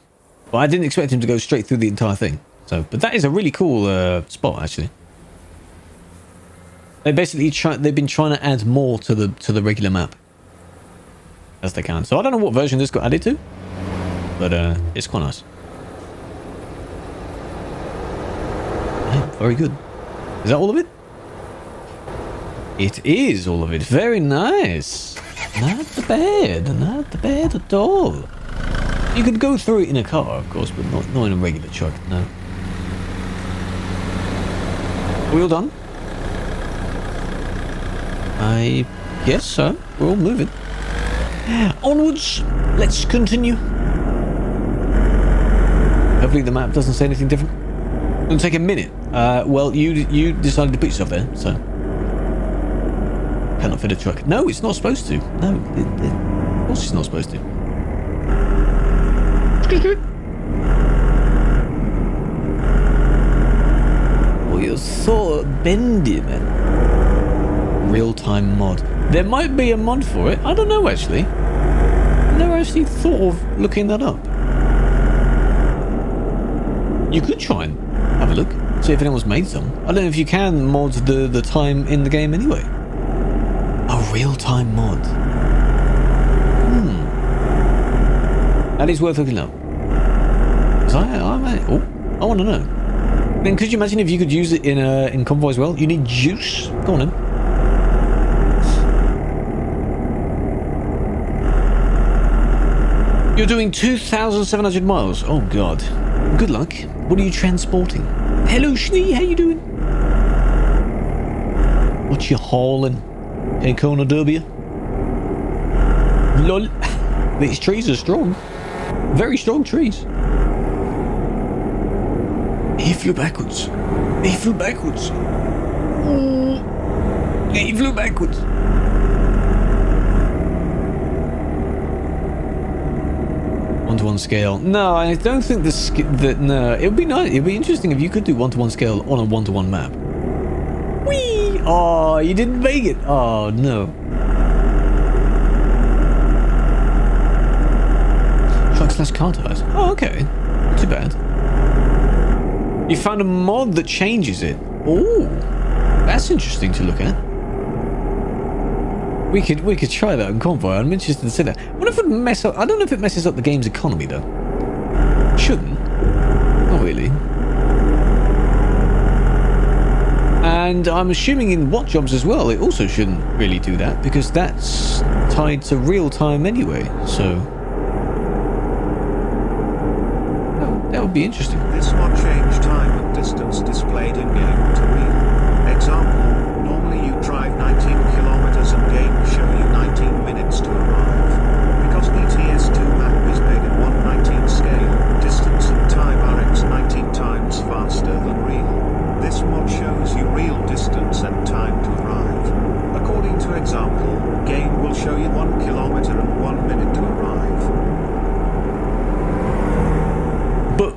Well, I didn't expect him to go straight through the entire thing. So, but that is a really cool spot, actually. They basically they've been trying to add more to the regular map as they can. So I don't know what version this got added to, but it's quite nice. Yeah, very good. Is that all of it? It is all of it. Very nice. Not bad. Not bad at all. You could go through it in a car, of course, but not in a regular truck. No. Are we all done? I guess so. We're all moving. Onwards. Let's continue. Hopefully the map doesn't say anything different. It'll take a minute. Well, you decided to put yourself there, so cannot fit a truck. No, it's not supposed to. No, of course it's not supposed to. Oh, you're so bendy, man. Real-time mod. There might be a mod for it. I don't know, actually. I never actually thought of looking that up. You could try and have a look. See if anyone's made some. I don't know if you can mod the time in the game anyway. A real-time mod. That is worth looking up. I want to know. Then could you imagine if you could use it in Convoy as well? You need juice. Go on then. You're doing 2,700 miles. Oh god. Good luck. What are you transporting? Hello, Schnee. How you doing? What you hauling? Hey, Kona Derbia? Lol. These trees are strong. Very strong trees. He flew backwards. He flew backwards. He flew backwards. One-to-one scale. No, I don't think no, it would be nice. It would be interesting if you could do one-to-one scale on a one-to-one map. Whee! Oh, you didn't make it. Oh no. Truck/car tires. Oh, okay. Not too bad. You found a mod that changes it. Oh, that's interesting to look at. We could try that on Convoy. I'm interested to see that. What if it mess up? I don't know if it messes up the game's economy though. Shouldn't. Not really. And I'm assuming in What Jobs as well, it also shouldn't really do that because that's tied to real time anyway. So that would be interesting. This mod change time and distance displayed in game to real. Example, normally you drive 19 kilometers and game will show you 19 minutes to arrive. Because BTS2 map is made in 1/19 scale, distance and time are x 19 times faster than real. This mod shows you real distance and time to arrive. According to example, game will show you 1 kilometer and 1 minute to arrive. But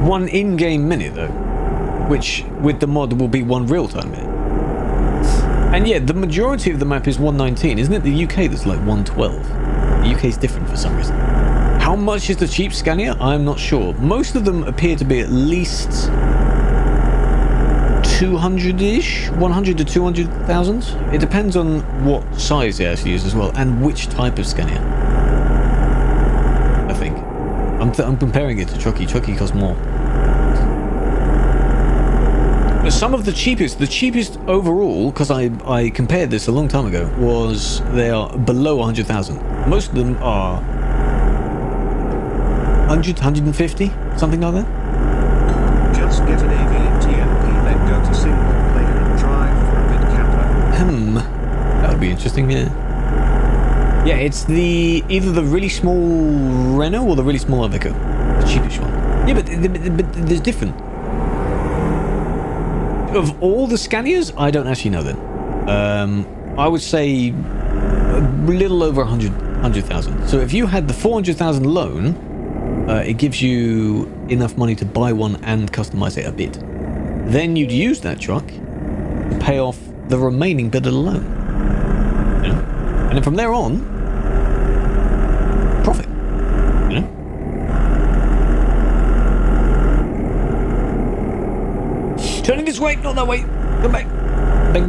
one in-game minute though, which with the mod will be one real-time minute. And yeah, the majority of the map is 119, isn't it? The UK that's like 112. The UK is different for some reason. How much is the cheap Scania? I'm not sure. Most of them appear to be at least 200-ish, 100 to 200,000. It depends on what size they actually use as well, and which type of Scania. I think. I'm comparing it to Truckee. Truckee costs more. But some of the cheapest overall, because I compared this a long time ago, was they are below 100,000. Most of them are 100, 150, something like that. Just get an AV in TMP, then go to single player and drive for a bit camper. That would be interesting, yeah. Yeah, it's either the really small Renault or the really small Iveco. The cheapest one. Yeah, but there's different. Of all the Scanias, I don't actually know them. I would say a little over 100,000. So if you had the 400,000 loan, it gives you enough money to buy one and customize it a bit. Then you'd use that truck to pay off the remaining bit of the loan. You know? And then from there on, profit. You know? Turning this way, not that way. Come back. Bang.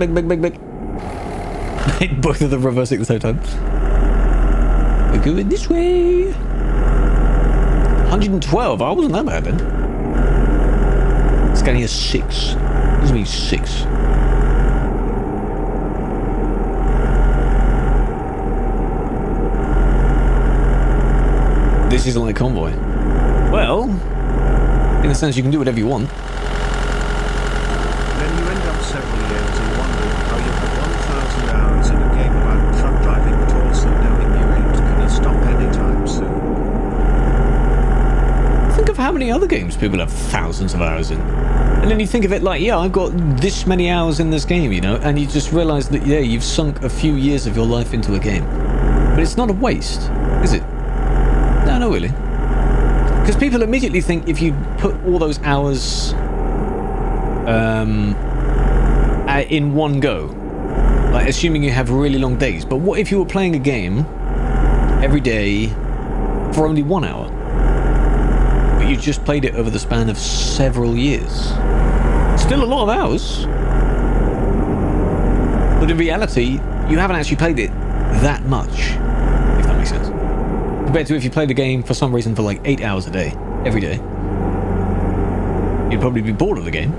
Both of them reversing at the same time. We're going this way. 112. I wasn't that bad then. Scania 6. This means 6. This isn't like Convoy. Well, in a sense, you can do whatever you want. Then you end up several years and wondering how you have 1,000 hours in a game about truck driving, but also knowing you ain't gonna stop anytime soon. Think of how many other games people have thousands of hours in. And then you think of it like, yeah, I've got this many hours in this game, you know, and you just realize that, yeah, you've sunk a few years of your life into a game. But it's not a waste, is it? No, not really. Because people immediately think if you put all those hours in one go, like assuming you have really long days. But what if you were playing a game every day for only 1 hour? But you just played it over the span of several years. Still a lot of hours. But in reality, you haven't actually played it that much, if that makes sense. Compared to if you played the game for some reason for like 8 hours a day, every day. You'd probably be bored of the game.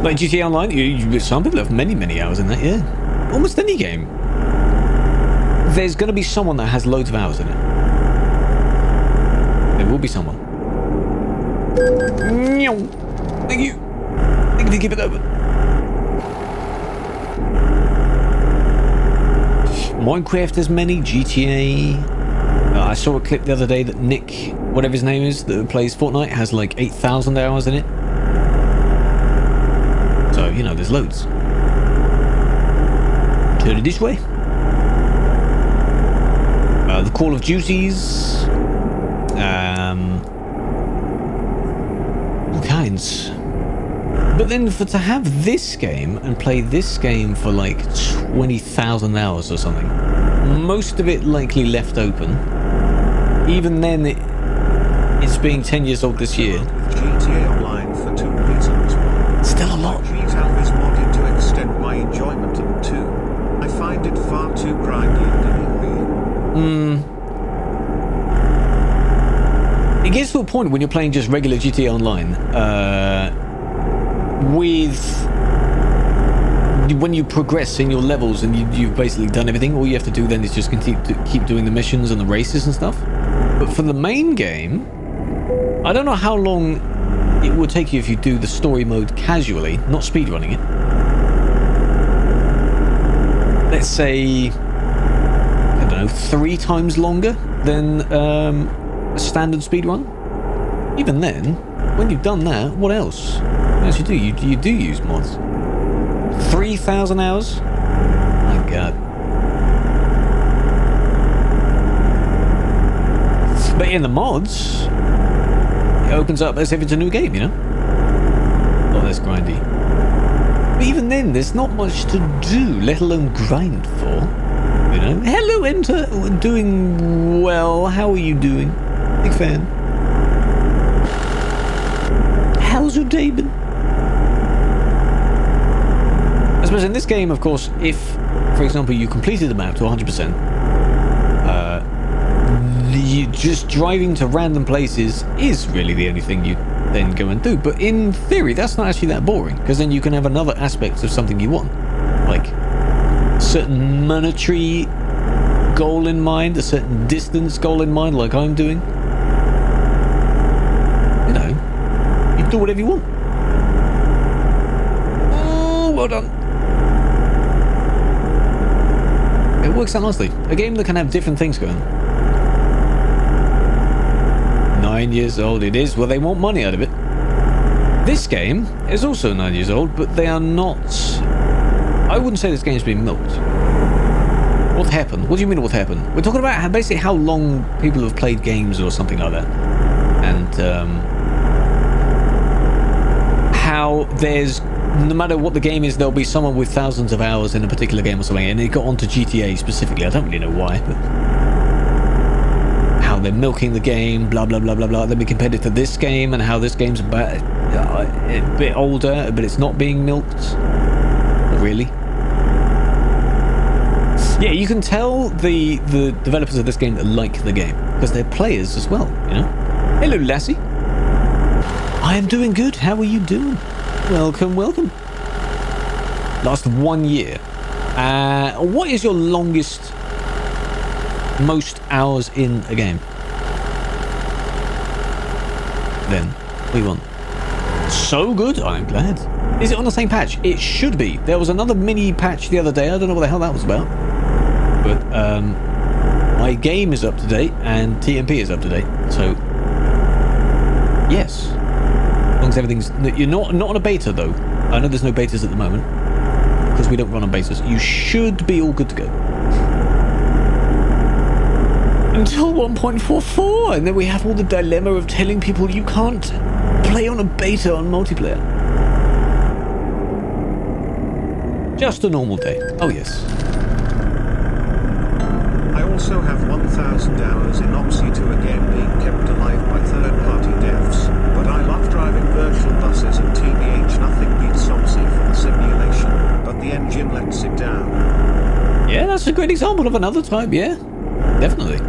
Like GTA Online, some people have many hours in that, yeah. Almost any game. There's going to be someone that has loads of hours in it. There will be someone. Thank you. Thank you for keeping it open. Minecraft has many, GTA. I saw a clip the other day that Nick, whatever his name is, that plays Fortnite, has like 8,000 hours in it. So, you know, there's loads. Turn it this way. The Call of Duties. All kinds. But then to have this game and play this game for like 20,000 hours or something, most of it likely left open. Even then, it's being 10 years old this year. GTA Online for 2 reasons. Still a lot. GTA is modded to extend my enjoyment, and 2, I find it far too grindy and annoying. It gets to a point when you're playing just regular GTA Online, when you progress in your levels and you've basically done everything, all you have to do then is just keep doing the missions and the races and stuff. But for the main game, I don't know how long it will take you if you do the story mode casually, not speedrunning it. Let's say, I don't know, 3 times longer than a standard speedrun. Even then, when you've done that, what else? What else you do? You do use mods. 3,000 hours? My god. But in the mods, it opens up as if it's a new game, you know? Oh, that's grindy. But even then, there's not much to do, let alone grind for. You know, hello, Enter. Doing well. How are you doing? Big fan. How's your day been? I suppose in this game, of course, if, for example, you completed the map to 100%, just driving to random places is really the only thing you then go and do. But in theory, that's not actually that boring, because then you can have another aspect of something you want, like a certain monetary goal in mind, a certain distance goal in mind, like I'm doing. You know, you do whatever you want. Oh, well done. It works out nicely. A game that can have different things going. 9 years old it is. Well, they want money out of it. This game is also 9 years old, but they are not... I wouldn't say this game's been milked. What happened? What do you mean what happened? We're talking about basically how long people have played games or something like that. And how there's... No matter what the game is, there'll be someone with thousands of hours in a particular game or something, and it got onto GTA specifically. I don't really know why, but... how they're milking the game, blah blah blah blah blah. Then we compared it to this game and how this game's a bit older, but it's not being milked. Really? Yeah, you can tell the developers of this game that like the game because they're players as well. You know. Hello, Lassie. I am doing good. How are you doing? Welcome, welcome. Last 1 year. What is your longest? Most hours in a game? Then what do you want? So good, I'm glad. Is it on the same patch? It should be. There was another mini patch the other day. I don't know what the hell that was about, but my game is up to date and TMP is up to date, so yes, as long as everything's... You're not on a beta though. I know there's no betas at the moment because we don't run on betas. You should be all good to go until 1.44, and then we have all the dilemma of telling people you can't play on a beta on multiplayer. Just a normal day. Oh yes. I also have 1,000 hours in Opsy 2, a game being kept alive by third-party devs, but I love driving virtual buses and TBH nothing beats Opsy for the simulation, but the engine lets it down. Yeah, that's a great example of another type, yeah. Definitely.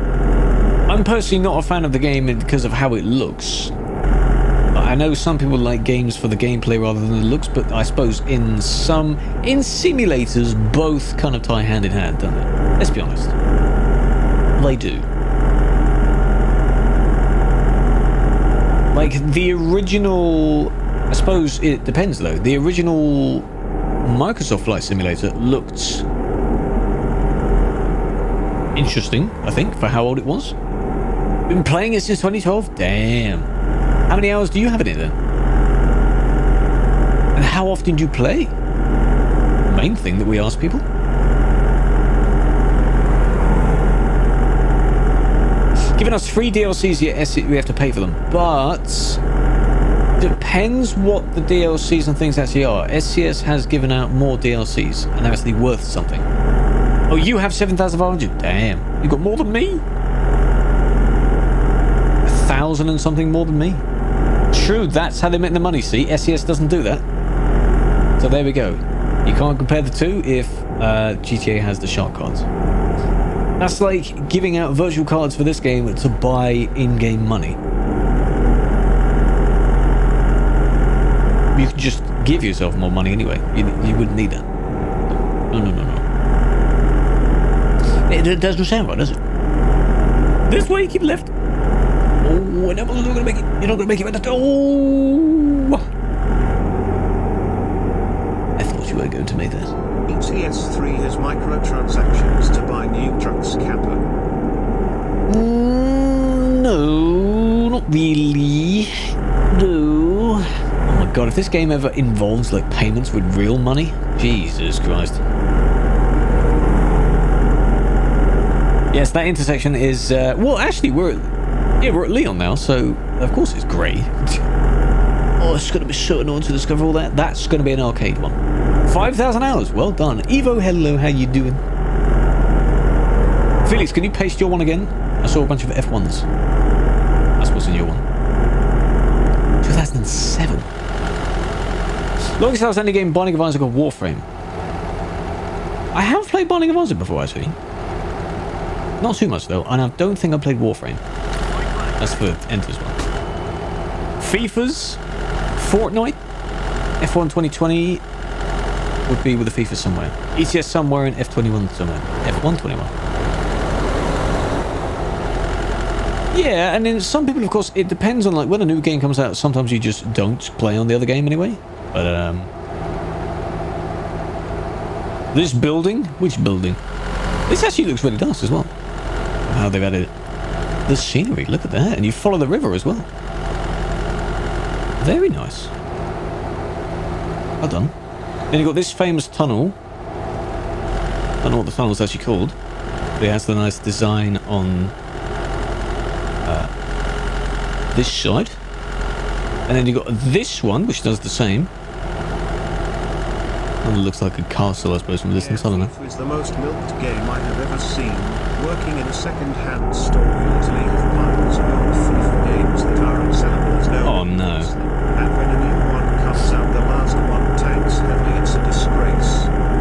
I'm personally not a fan of the game because of how it looks. I know some people like games for the gameplay rather than the looks, but I suppose in simulators, both kind of tie hand in hand, don't they? Let's be honest. They do. Like the original, I suppose it depends though. The original Microsoft Flight Simulator looked interesting, I think, for how old it was. Been playing it since 2012? Damn. How many hours do you have in it then? And how often do you play? The main thing that we ask people. Giving us free DLCs, yes, we have to pay for them. But depends what the DLCs and things actually are. SCS has given out more DLCs, and they're actually worth something. Oh, you have 7,500? Damn. You got more than me? 1,000 and something more than me? True, that's how they make the money, see? SCS doesn't do that. So there we go. You can't compare the two if GTA has the shark cards. That's like giving out virtual cards for this game to buy in-game money. You could just give yourself more money anyway. You wouldn't need that. No. It doesn't sound right, does it? This way, keep left. Oh, and that wasn't going to make it. You're not going to make it with that. Oh! I thought you were going to make that. ETS3 has microtransactions to buy new trucks, Kappa. No, not really. No. Oh my god, if this game ever involves like payments with real money, Jesus Christ. Yes, that intersection is well, actually we're at Leon now, so of course it's grey. Oh, it's gonna be so annoying to discover all that. That's gonna be an arcade one. 5,000 hours, well done. Evo, hello, how you doing? Felix, can you paste your one again? I saw a bunch of F1s. That's what's in your one. 2007. Longest outstanding game, Binding of Isaac or Warframe? I have played Binding of Isaac before, actually. Not too much, though. And I don't think I played Warframe. That's for Enters one. FIFA's? Fortnite? F1 2020 would be with the FIFA somewhere. ETS somewhere and F21 somewhere. F1 21. Yeah, and then some people, of course, it depends on like when a new game comes out. Sometimes you just don't play on the other game anyway. But this building, which building? This actually looks really nice as well. How they've added the scenery. Look at that, and you follow the river as well. Very nice. Well done. Then you've got this famous tunnel. I don't know what the tunnel's actually called. But it has the nice design on this side. And then you've got this one, which does the same. And it looks like a castle, I suppose, from a distance. I don't know. It is the most milked game I have ever seen. Working in a second-hand store in Italy with piles of old FIFA games that are unsellable as no Oh, one no. wants them. And when a new one comes out, the last one tanks heavily. It's a disgrace.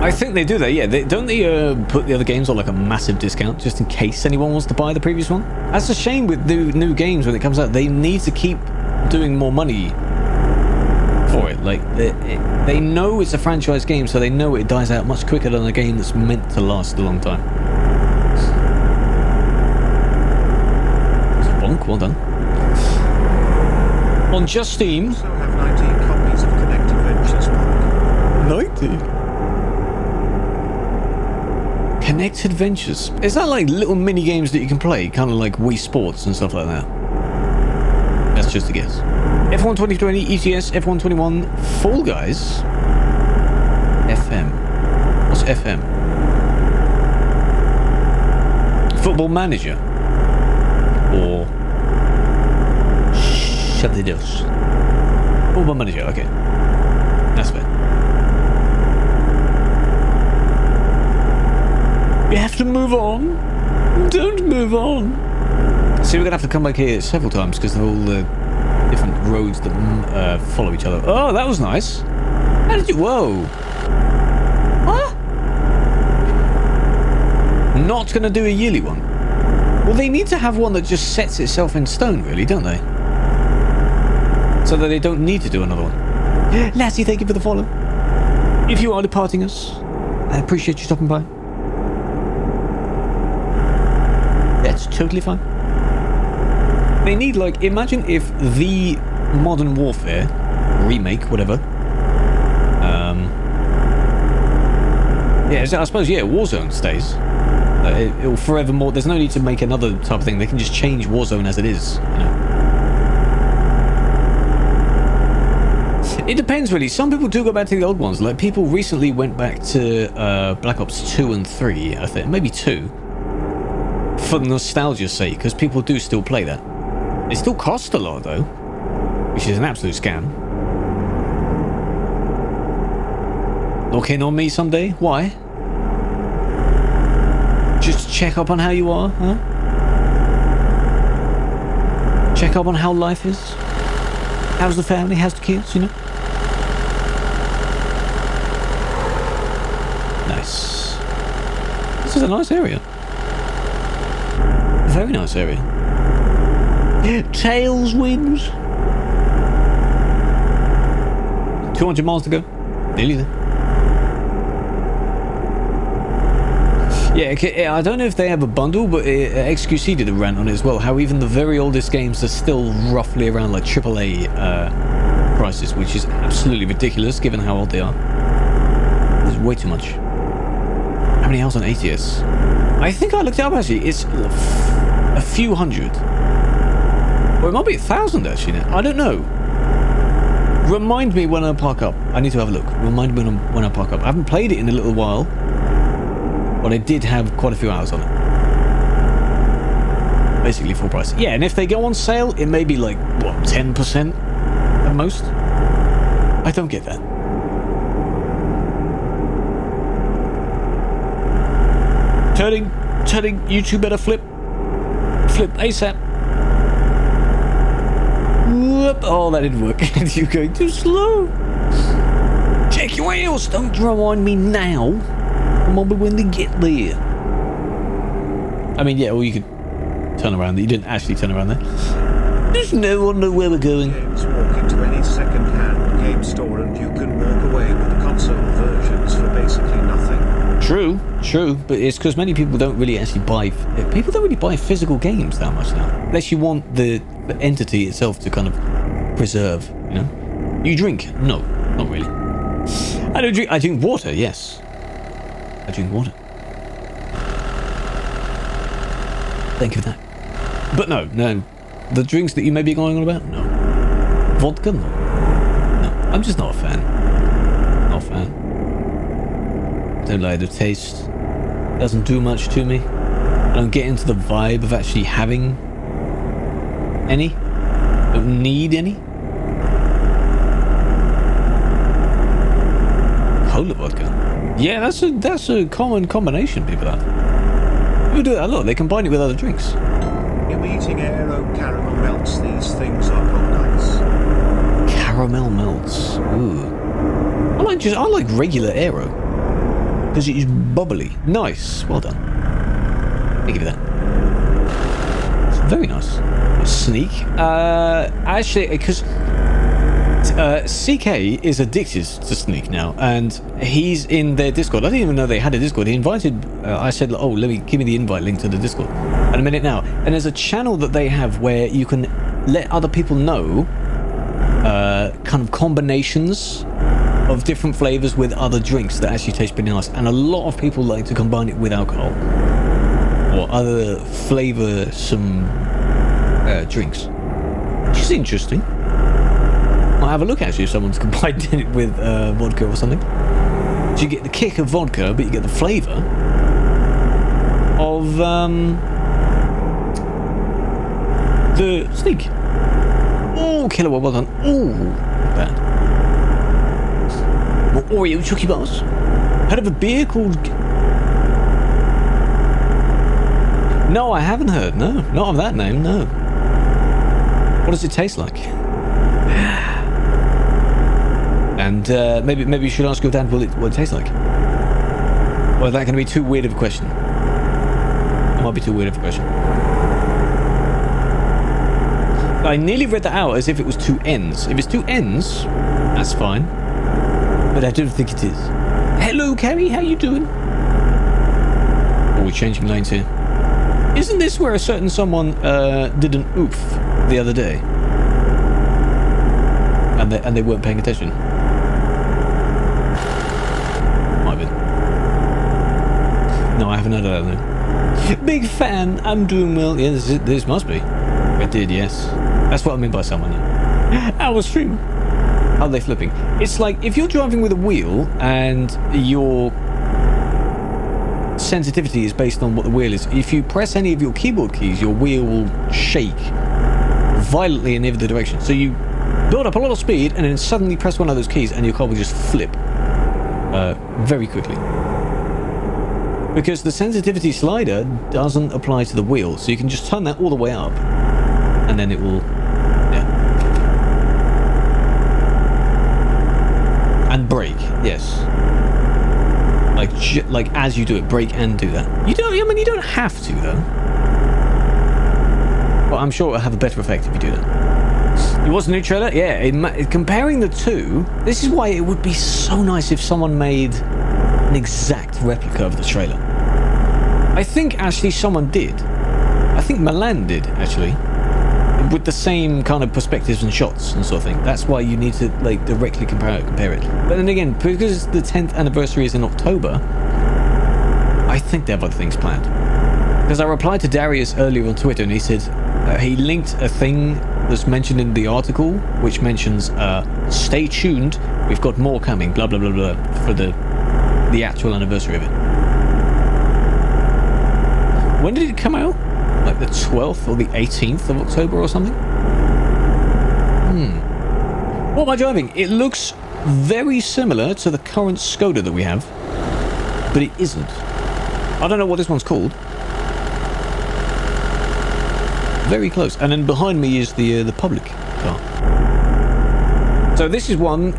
I think they do that, yeah. Don't they put the other games on like a massive discount just in case anyone wants to buy the previous one? That's a shame with new games when it comes out. They need to keep doing more money for it. Like they know it's a franchise game, so they know it dies out much quicker than a game that's meant to last a long time. Bonk, well done. On Just Steam. Also have 19 copies of Connected Ventures. 90. Connected Ventures. Is that like little mini games that you can play? Kind of like Wii Sports and stuff like that? That's just a guess. F1 2020, ETS, F1 21, Fall Guys. FM. What's FM? Football Manager. Or Shut the Doors. Football Manager, okay. That's fair. We have to move on. Don't move on. See, we're gonna have to come back here several times because of all the different roads that follow each other. Oh, that was nice. How did you? Whoa. Huh? Not gonna do a yearly one. Well, they need to have one that just sets itself in stone, really, don't they? So that they don't need to do another one. Lassie, thank you for the follow. If you are departing us, I appreciate you stopping by. That's totally fine. They need, like, imagine if the Modern Warfare remake, whatever. Yeah, I suppose, yeah, Warzone stays. It'll forevermore. There's no need to make another type of thing. They can just change Warzone as it is, you know. It depends, really. Some people do go back to the old ones. Like, people recently went back to Black Ops 2 and 3, I think. Maybe 2. For nostalgia's sake, because people do still play that. It still costs a lot, though. Which is an absolute scam. Lock in on me someday? Why? Just check up on how you are, huh? Check up on how life is? How's the family? How's the kids, you know? Nice. This is a nice area. Very nice area. Tails wins. 200 miles to go. Nearly there. Yeah, I don't know if they have a bundle, but XQC did a rant on it as well. How even the very oldest games are still roughly around like AAA prices, which is absolutely ridiculous given how old they are. There's way too much. How many hours on ATS? I think I looked it up actually. It's a few hundred. Or it might be 1,000 actually now. I don't know. Remind me when I park up. I need to have a look. Remind me when I park up. I haven't played it in a little while. But I did have quite a few hours on it. Basically full price. Yeah, and if they go on sale, it may be like, what, 10% at most? I don't get that. Turning. telling you two better flip. Flip ASAP. Whoop. Oh, that didn't work. You're going too slow. Check your wheels. Don't drum on me now. I'm on when they get there. I mean, yeah, or you could turn around. You didn't actually turn around there. Does no one know where we're going? Games walk into any second-hand game store and you can walk away with the console versions for basically nothing. True, but it's because many people don't really actually buy... People don't really buy physical games that much now. Unless you want the entity itself to kind of preserve, you know? You drink? No, not really. I don't drink... I drink water, yes. I drink water. Thank you for that. But no. The drinks that you may be going on about? No. Vodka? No. I'm just not a fan. Not a fan. Don't like the taste. Doesn't do much to me. I don't get into the vibe of actually having any. Don't need any. Cola vodka. Yeah, that's a common combination people have. People do that a lot. They combine it with other drinks. I'm eating Aero caramel melts. These things are not nice. Caramel melts. Ooh. I like regular Aero. Because it is bubbly. Nice. Well done. I'll give you that. It's very nice. Sneak. Actually, because CK is addicted to Sneak now, and he's in their Discord. I didn't even know they had a Discord. He invited. I said, "Oh, give me the invite link to the Discord." And a minute now, and there's a channel that they have where you can let other people know, kind of combinations of different flavors with other drinks that actually taste pretty nice. And a lot of people like to combine it with alcohol or other flavorsome drinks, which is interesting. I'll have a look actually if someone's combined it with vodka or something. So you get the kick of vodka, but you get the flavor of the Sneak. Oh, killer, well done. Oh, not bad. More Oreo Chucky bars. Heard of a beer called... No, I haven't heard. No, not of that name, no. What does it taste like? And maybe you should ask your dad what it tastes like. Or is that going to be too weird of a question? It might be too weird of a question. I nearly read that out as if it was two N's. If it's two N's, that's fine. But I don't think it is. Hello, Carrie, how you doing? Oh, we're changing lanes here. Isn't this where a certain someone did an oof the other day? And they weren't paying attention? Might have been. No, I haven't heard of that though. Big fan, I'm doing well. Yeah, this must be. I did, yes. That's what I mean by someone, yeah. Our stream. How are they flipping? It's like if you're driving with a wheel and your sensitivity is based on what the wheel is. If you press any of your keyboard keys, your wheel will shake violently in every direction. So you build up a lot of speed and then suddenly press one of those keys and your car will just flip very quickly. Because the sensitivity slider doesn't apply to the wheel, so you can just turn that all the way up and then it will, yeah. And brake, yes. Like as you do it, brake and do that. You don't, I mean, you don't have to though. But I'm sure it'll have a better effect if you do that. You watched the new trailer? Yeah, comparing the two, this is why it would be so nice if someone made an exact replica of the trailer. I think actually someone did. I think Milan did, actually. With the same kind of perspectives and shots and sort of thing. That's why you need to like directly compare it. But then again, because the 10th anniversary is in October, I think they have other things planned. Because I replied to Darius earlier on Twitter and he said he linked a thing that's mentioned in the article, which mentions stay tuned, we've got more coming, blah blah blah blah, for the actual anniversary of it. When did it come out? Like the 12th or the 18th of October or something? What am I driving? It looks very similar to the current Skoda that we have, but it isn't. I don't know what this one's called. very close. And then behind me is the public car. So this is one.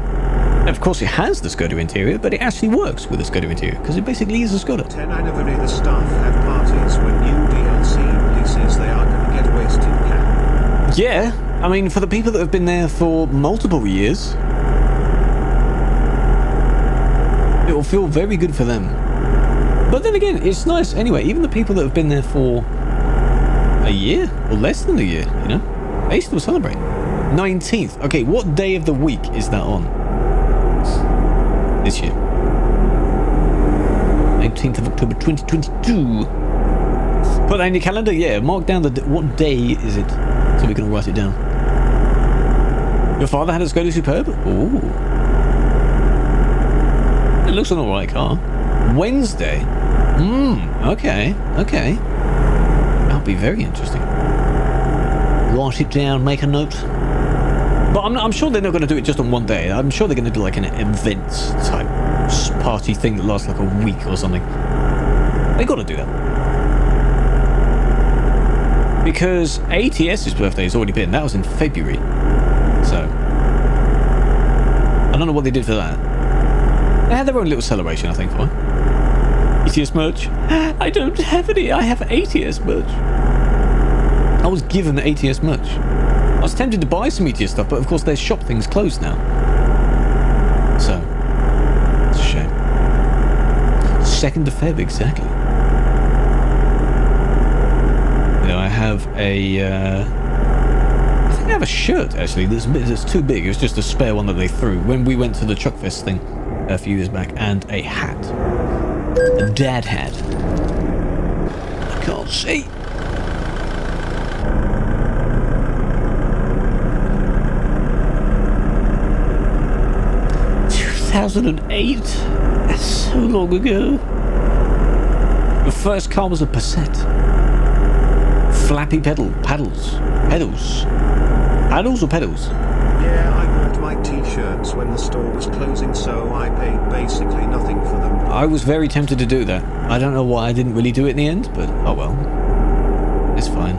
Of course, it has the Skoda interior, but it actually works with the Skoda interior because it basically is a Skoda. 10 anniversary. The staff have parties when new DLC releases. They are going to get wasted. Cap. Yeah, I mean, for the people that have been there for multiple years, it will feel very good for them. But then again, it's nice anyway. Even the people that have been there for a year or less than a year, you know, they still celebrate. 19th. Okay, what day of the week is that on? This year. 19th of October 2022. Put that in your calendar, yeah. Mark down what day is it, so we can write it down. Your father had a Skoda Superb? Ooh. It looks an alright car. Wednesday? Okay. That'll be very interesting. Write it down, make a note. But I'm sure they're not going to do it just on one day. I'm sure they're going to do like an event type party thing that lasts like a week or something. They got to do that. Because ATS's birthday has already been. That was in February. So, I don't know what they did for that. They had their own little celebration, I think, for it. ATS merch? I don't have any. I have ATS merch. I was given ATS merch. I was tempted to buy some ETS stuff, but of course their shop thing's closed now. So, it's a shame. 2nd of Feb, exactly. You know, I have a... I think I have a shirt, actually, that's too big. It was just a spare one that they threw when we went to the Truckfest thing a few years back. And a hat. A dad hat. I can't see. 2008? That's so long ago. The first car was a Passat. Flappy paddles or pedals? Yeah, I bought my t-shirts when the store was closing, so I paid basically nothing for them. I was very tempted to do that. I don't know why I didn't really do it in the end, but oh well. It's fine.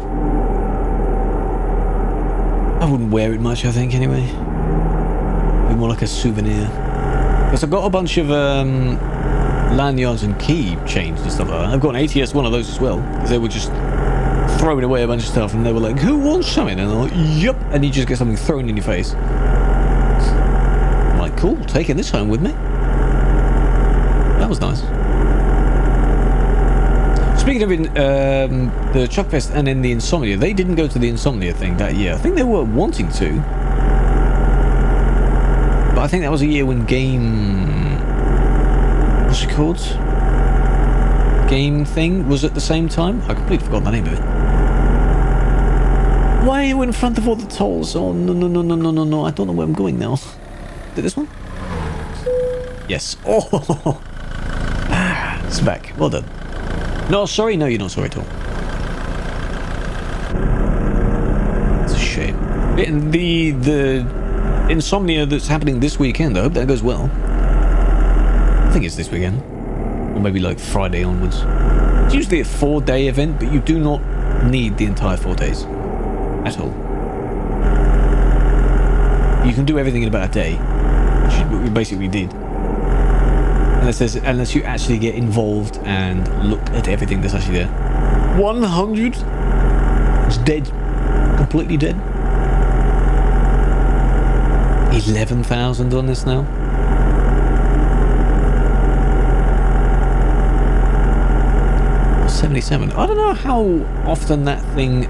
I wouldn't wear it much, I think, anyway. It'd be more like a souvenir. Because I've got a bunch of lanyards and key chains and stuff like that. I've got an ATS one of those as well. Because they were just throwing away a bunch of stuff and they were like, who wants something? And I'm like, yep. And you just get something thrown in your face. I'm like, cool, taking this home with me. That was nice. Speaking of the Truckfest and then the Insomnia, they didn't go to the Insomnia thing that year. I think they were wanting to. But I think that was a year when what's it called? Game thing was at the same time. I completely forgot the name of it. Why are you in front of all the tolls? Oh, no. I don't know where I'm going now. Did this one? Yes. Oh, it's back. Well done. No, sorry. No, you're not sorry at all. It's a shame. The Insomnia that's happening this weekend, I hope that goes well. I think it's this weekend. Or maybe like Friday onwards. It's usually a 4-day event, but you do not need the entire 4 days. At all. You can do everything in about a day. Which is what we basically did. Unless you actually get involved and look at everything that's actually there. 100? It's dead. Completely dead. 11,000 on this now. $77. I don't know how often that thing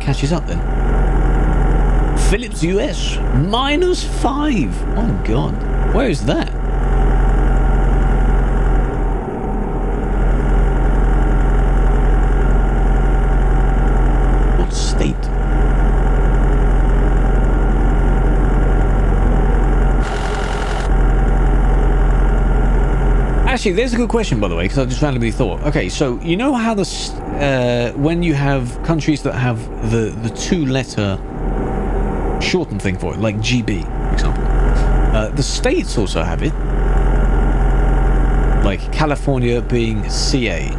catches up then. Philips US -5. Oh god. Where is that? What state? Actually, there's a good question, by the way, because I just randomly thought. Okay, so you know how when you have countries that have the 2-letter shortened thing for it, like GB, for example. The states also have it, like California being CA.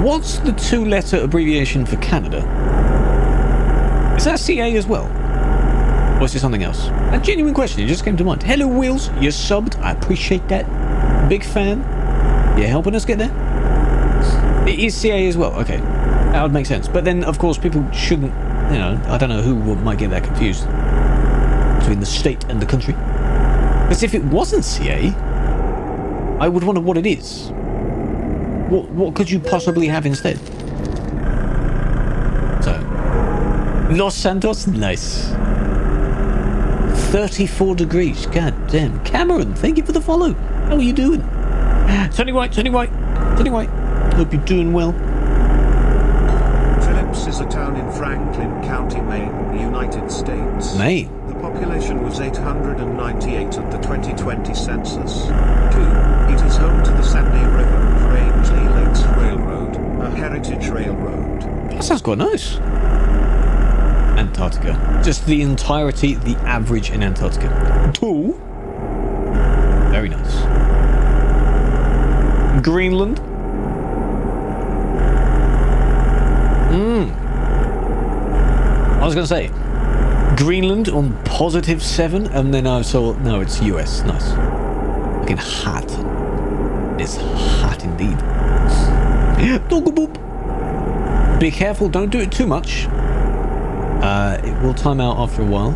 What's the 2-letter abbreviation for Canada? Is that CA as well? Or is it something else? A genuine question, it just came to mind. Hello, Wheels. You're subbed. I appreciate that. Big fan. You're helping us get there. It is CA as well. Okay. That would make sense. But then, of course, people shouldn't, you know, I don't know who might get that confused between the state and the country. Because if it wasn't CA, I would wonder what it is. What could you possibly have instead? So, Los Santos, nice. 34 degrees, god damn. Cameron, thank you for the follow. How are you doing? Tony White. Hope you're doing well. Phillips is a town in Franklin County, Maine, United States. Maine. The population was 898 at the 2020 census. 2. It is home to the Sandy River and Rangeley Lakes Railroad, a heritage railroad. That sounds quite nice. Antarctica. Just the entirety, the average in Antarctica. 2. Very nice. Greenland. I was going to say, Greenland on +7, and then I saw, no, it's US. Nice. Looking hot. It's hot indeed. Doggle boop. Be careful, don't do it too much. It will time out after a while,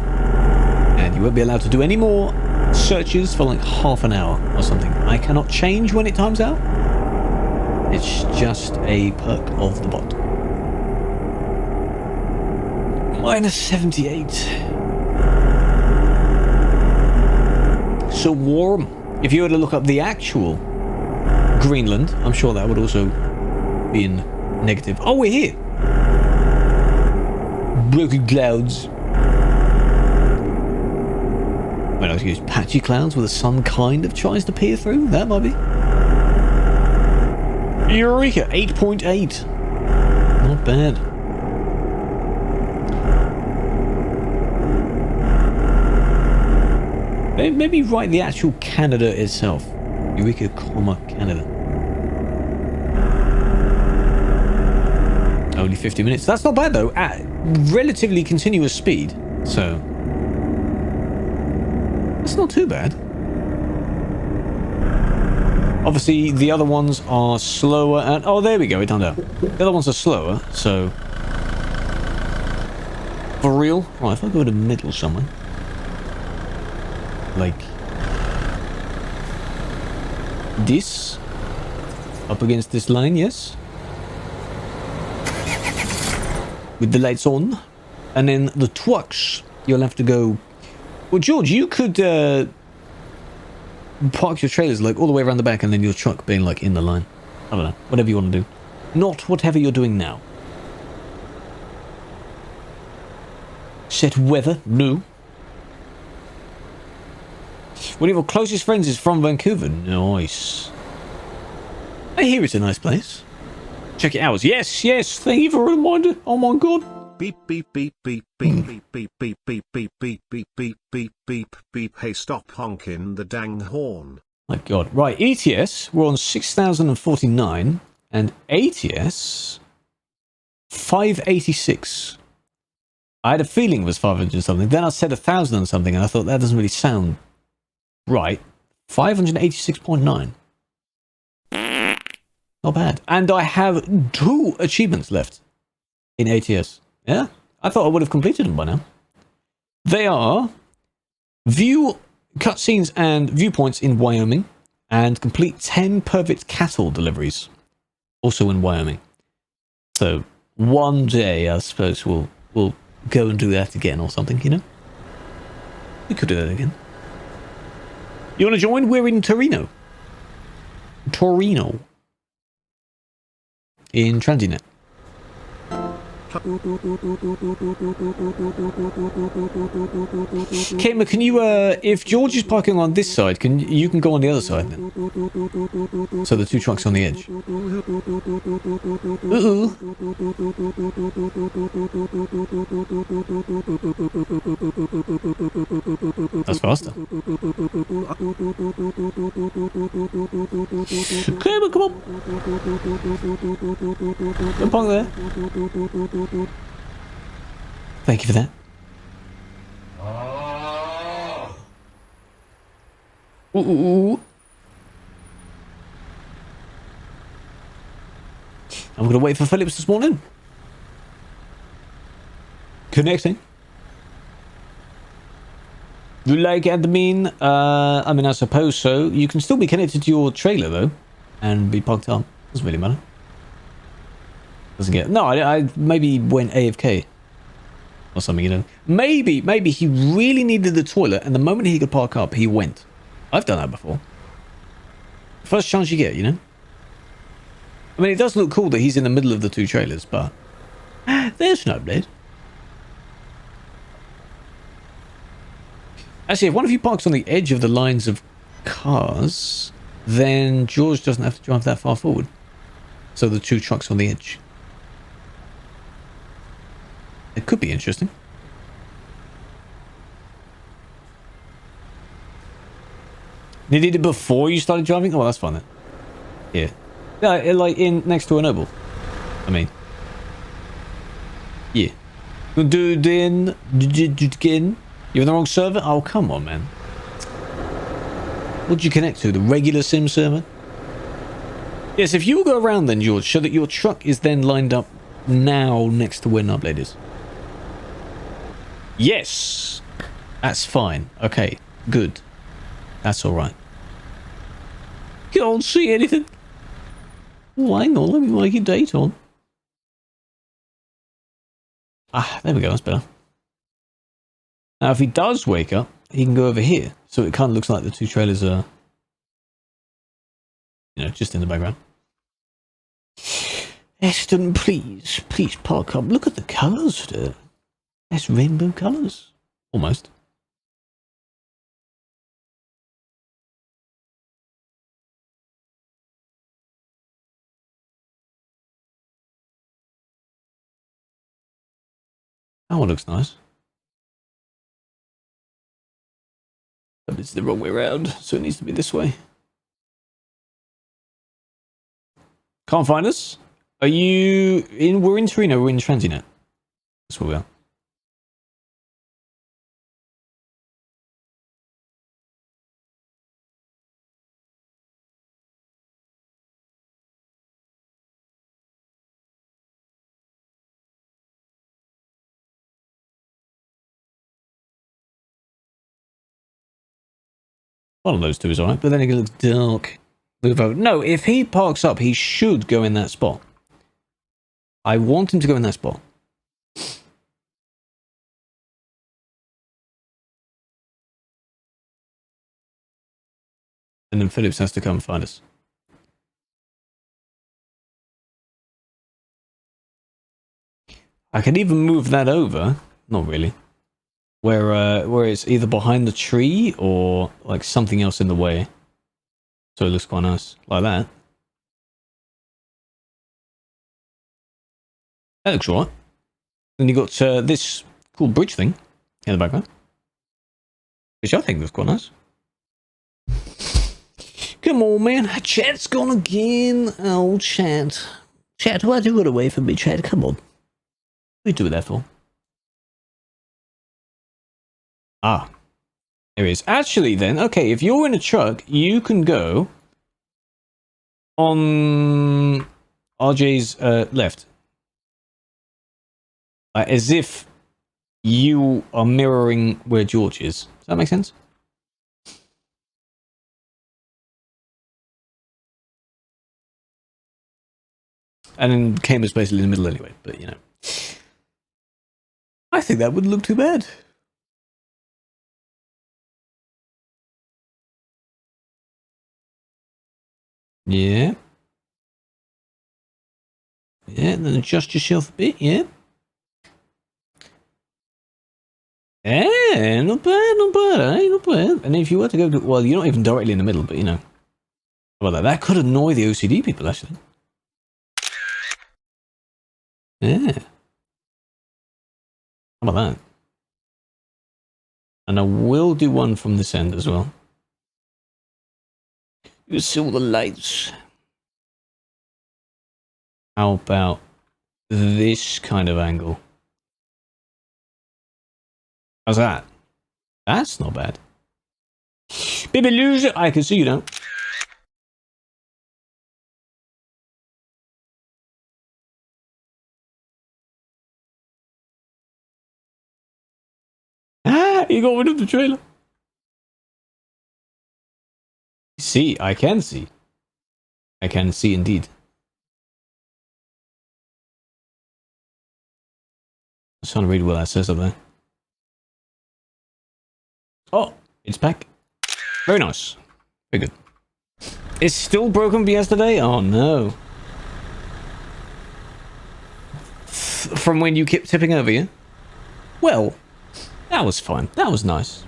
and you won't be allowed to do any more searches for like half an hour or something. I cannot change when it times out. It's just a perk of the bot. -78. So warm. If you were to look up the actual Greenland, I'm sure that would also be in negative. Oh, we're here. Broken clouds. Well, I was using patchy clouds where the sun kind of tries to peer through. That might be. Eureka, 8.8. Not bad. Maybe write the actual Canada itself. Eureka, Canada. Only 50 minutes. That's not bad though. At relatively continuous speed. So that's not too bad. Obviously, the other ones are slower. And oh, there we go. It turned out. The other ones are slower. So for real. Right, if I go to the middle somewhere. Like this up against this line, yes, with the lights on, and then the trucks you'll have to go. Well, George, you could park your trailers like all the way around the back, and then your truck being like in the line. I don't know, whatever you want to do, not whatever you're doing now. Set weather, no. One of your closest friends is from Vancouver. Nice. I hear it's a nice place. Check your hours. Yes, yes. Thank you for a reminder. Oh my god. Beep beep beep beep beep beep beep beep beep beep beep beep beep beep beep beep. Hey, stop honking the dang horn. My god. Right, ETS. We're on 6,049 and ATS 586. I had a feeling it was 500 something. Then I said 1,000 and something, and I thought that doesn't really sound right. 586.9. Not bad. And I have 2 achievements left in ATS. Yeah? I thought I would have completed them by now. They are view cutscenes and viewpoints in Wyoming and complete 10 perfect cattle deliveries. Also in Wyoming. So one day I suppose we'll go and do that again or something, you know? We could do that again. You want to join? We're in Torino. In Transinet. Kema, can you, if George is parking on this side, you can go on the other side then? So the 2 trucks on the edge. That's faster. Kema, come on. Don't park there. Thank you for that. Ooh. I'm going to wait for Phillips this morning. Connecting. You like admin? I mean, I suppose so. You can still be connected to your trailer, though. And be parked up. Doesn't really matter. Doesn't get... No, I maybe went AFK. Or something, you know. Maybe he really needed the toilet. And the moment he could park up, he went. I've done that before. First chance you get, you know. I mean, it does look cool that he's in the middle of the two trailers, but... There's Snowblade. Actually, if one of you parks on the edge of the lines of cars, then George doesn't have to drive that far forward. So the two trucks on the edge. It could be interesting. They did it before you started driving? Oh, well, that's fine then. Yeah. Yeah, like in next to a noble. I mean. Yeah. Again. You're in the wrong server? Oh, come on, man. What'd you connect to? The regular sim server? Yes, if you will go around then, George, so that your truck is then lined up now next to where Nubblade is. Yes! That's fine. Okay, good. That's alright. Can't see anything. Oh, hang on, let me make a date on. Ah, there we go, that's better. Now, if he does wake up, he can go over here. So it kind of looks like the two trailers are, you know, just in the background. Eston, please park up. Look at the colours there. That's rainbow colours. Almost. That one looks nice. But it's the wrong way around, so it needs to be this way. Can't find us? Are you in? We're in Torino, we're in Transinet. That's where we are. One of those two is alright, but then it looks dark. Move over. No, if he parks up, he should go in that spot. I want him to go in that spot. And then Phillips has to come find us. I can even move that over. Not really. Where it's either behind the tree or like something else in the way. So it looks quite nice. Like that. That looks alright. Then you got this cool bridge thing in the background. Which I think looks quite nice. Come on, man. Chat's gone again. Oh, chat. Chat, why'd you run away from me, chat? Come on. What are you doing that for? Ah. There it is. Actually, then, okay, if you're in a truck, you can go on RJ's left. As if you are mirroring where George is. Does that make sense? And then Kamer's basically in the middle anyway, but you know. I think that wouldn't look too bad. Yeah. Yeah, then adjust yourself a bit, yeah. Yeah, not bad, not bad. And if you were to go to, well, you're not even directly in the middle, but you know. How about that? That could annoy the OCD people, actually. Yeah. How about that? And I will do one from this end as well. You see all the lights. How about this kind of angle? How's that? That's not bad. Baby loser, I can see you now. Ah, you got rid of the trailer. See, I can see. I can see indeed. I was trying to read what that says up there. Oh, it's back. Very nice. Very good. It's still broken from yesterday? Oh no. From when you kept tipping over, yeah? Well, that was fine. That was nice.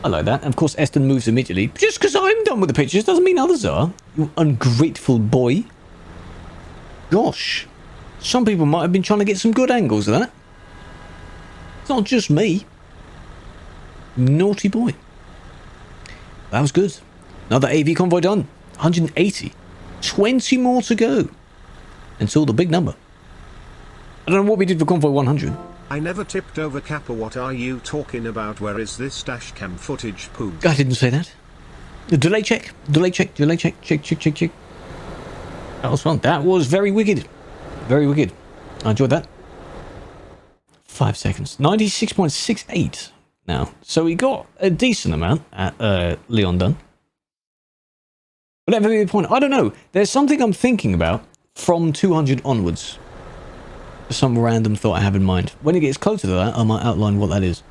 I like that. And of course, Eston moves immediately. Just because I'm done with the pictures doesn't mean others are. You ungrateful boy. Gosh. Some people might have been trying to get some good angles of that. It's not just me. Naughty boy. That was good. Another AV convoy done. 180. 20 more to go. Until the big number. I don't know what we did for convoy 100. I never tipped over Kappa. What are you talking about? Where is this dash cam footage, poo? I didn't say that. Delay check. Delay check. Delay check. Check. That was fun. That was very wicked. Very wicked. I enjoyed that. 5 seconds. 96.68 now. So we got a decent amount at Leon Dunn. Whatever the point. I don't know. There's something I'm thinking about from 200 onwards. Some random thought I have in mind. When it gets closer to that, I might outline what that is.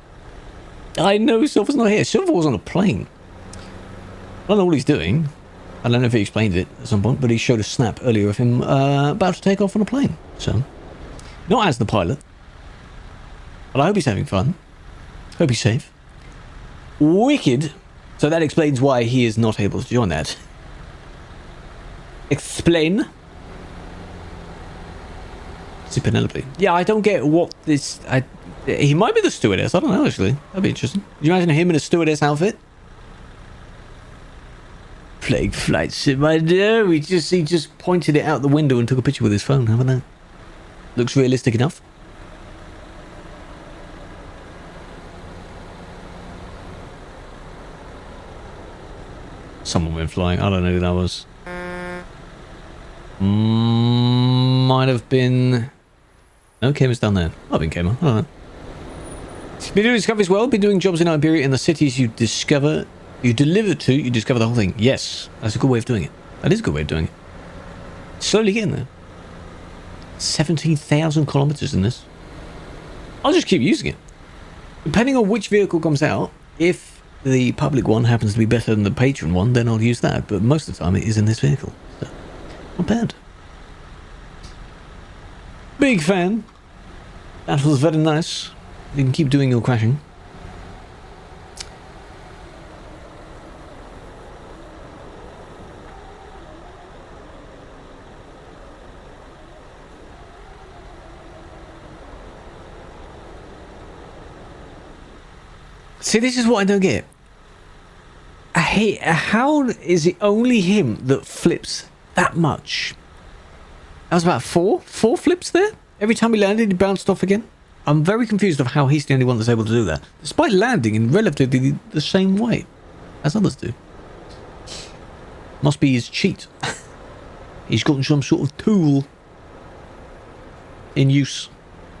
I know Silver's not here. Silver was on a plane. I don't know what he's doing. I don't know if he explained it at some point, but he showed a snap earlier of him about to take off on a plane. So, not as the pilot. But I hope he's having fun. Hope he's safe. Wicked. So that explains why he is not able to join that. Explain. Penelope. Yeah, I don't get what this... he might be the stewardess. I don't know, actually. That'd be interesting. Could you imagine him in a stewardess outfit? Playing flight sim. I know. He just pointed it out the window and took a picture with his phone. How about that? Looks realistic enough. Someone went flying. I don't know who that was. Might have been... No, Kema's down there. I've been Kema. I don't know. Been doing discoveries well. Been doing jobs in Iberia in the cities you discover. You deliver to, you discover the whole thing. Yes, that's a good way of doing it. That is a good way of doing it. Slowly getting there. 17,000 kilometers in this. I'll just keep using it. Depending on which vehicle comes out, if the public one happens to be better than the patron one, then I'll use that. But most of the time it is in this vehicle. So, not bad. Big fan. That was very nice. You can keep doing your crashing. See, this is what I don't get. I hate... How is it only him that flips that much? That was about four flips there? Every time he landed, he bounced off again? I'm very confused of how he's the only one that's able to do that. Despite landing in relatively the same way as others do. Must be his cheat. He's got some sort of tool in use.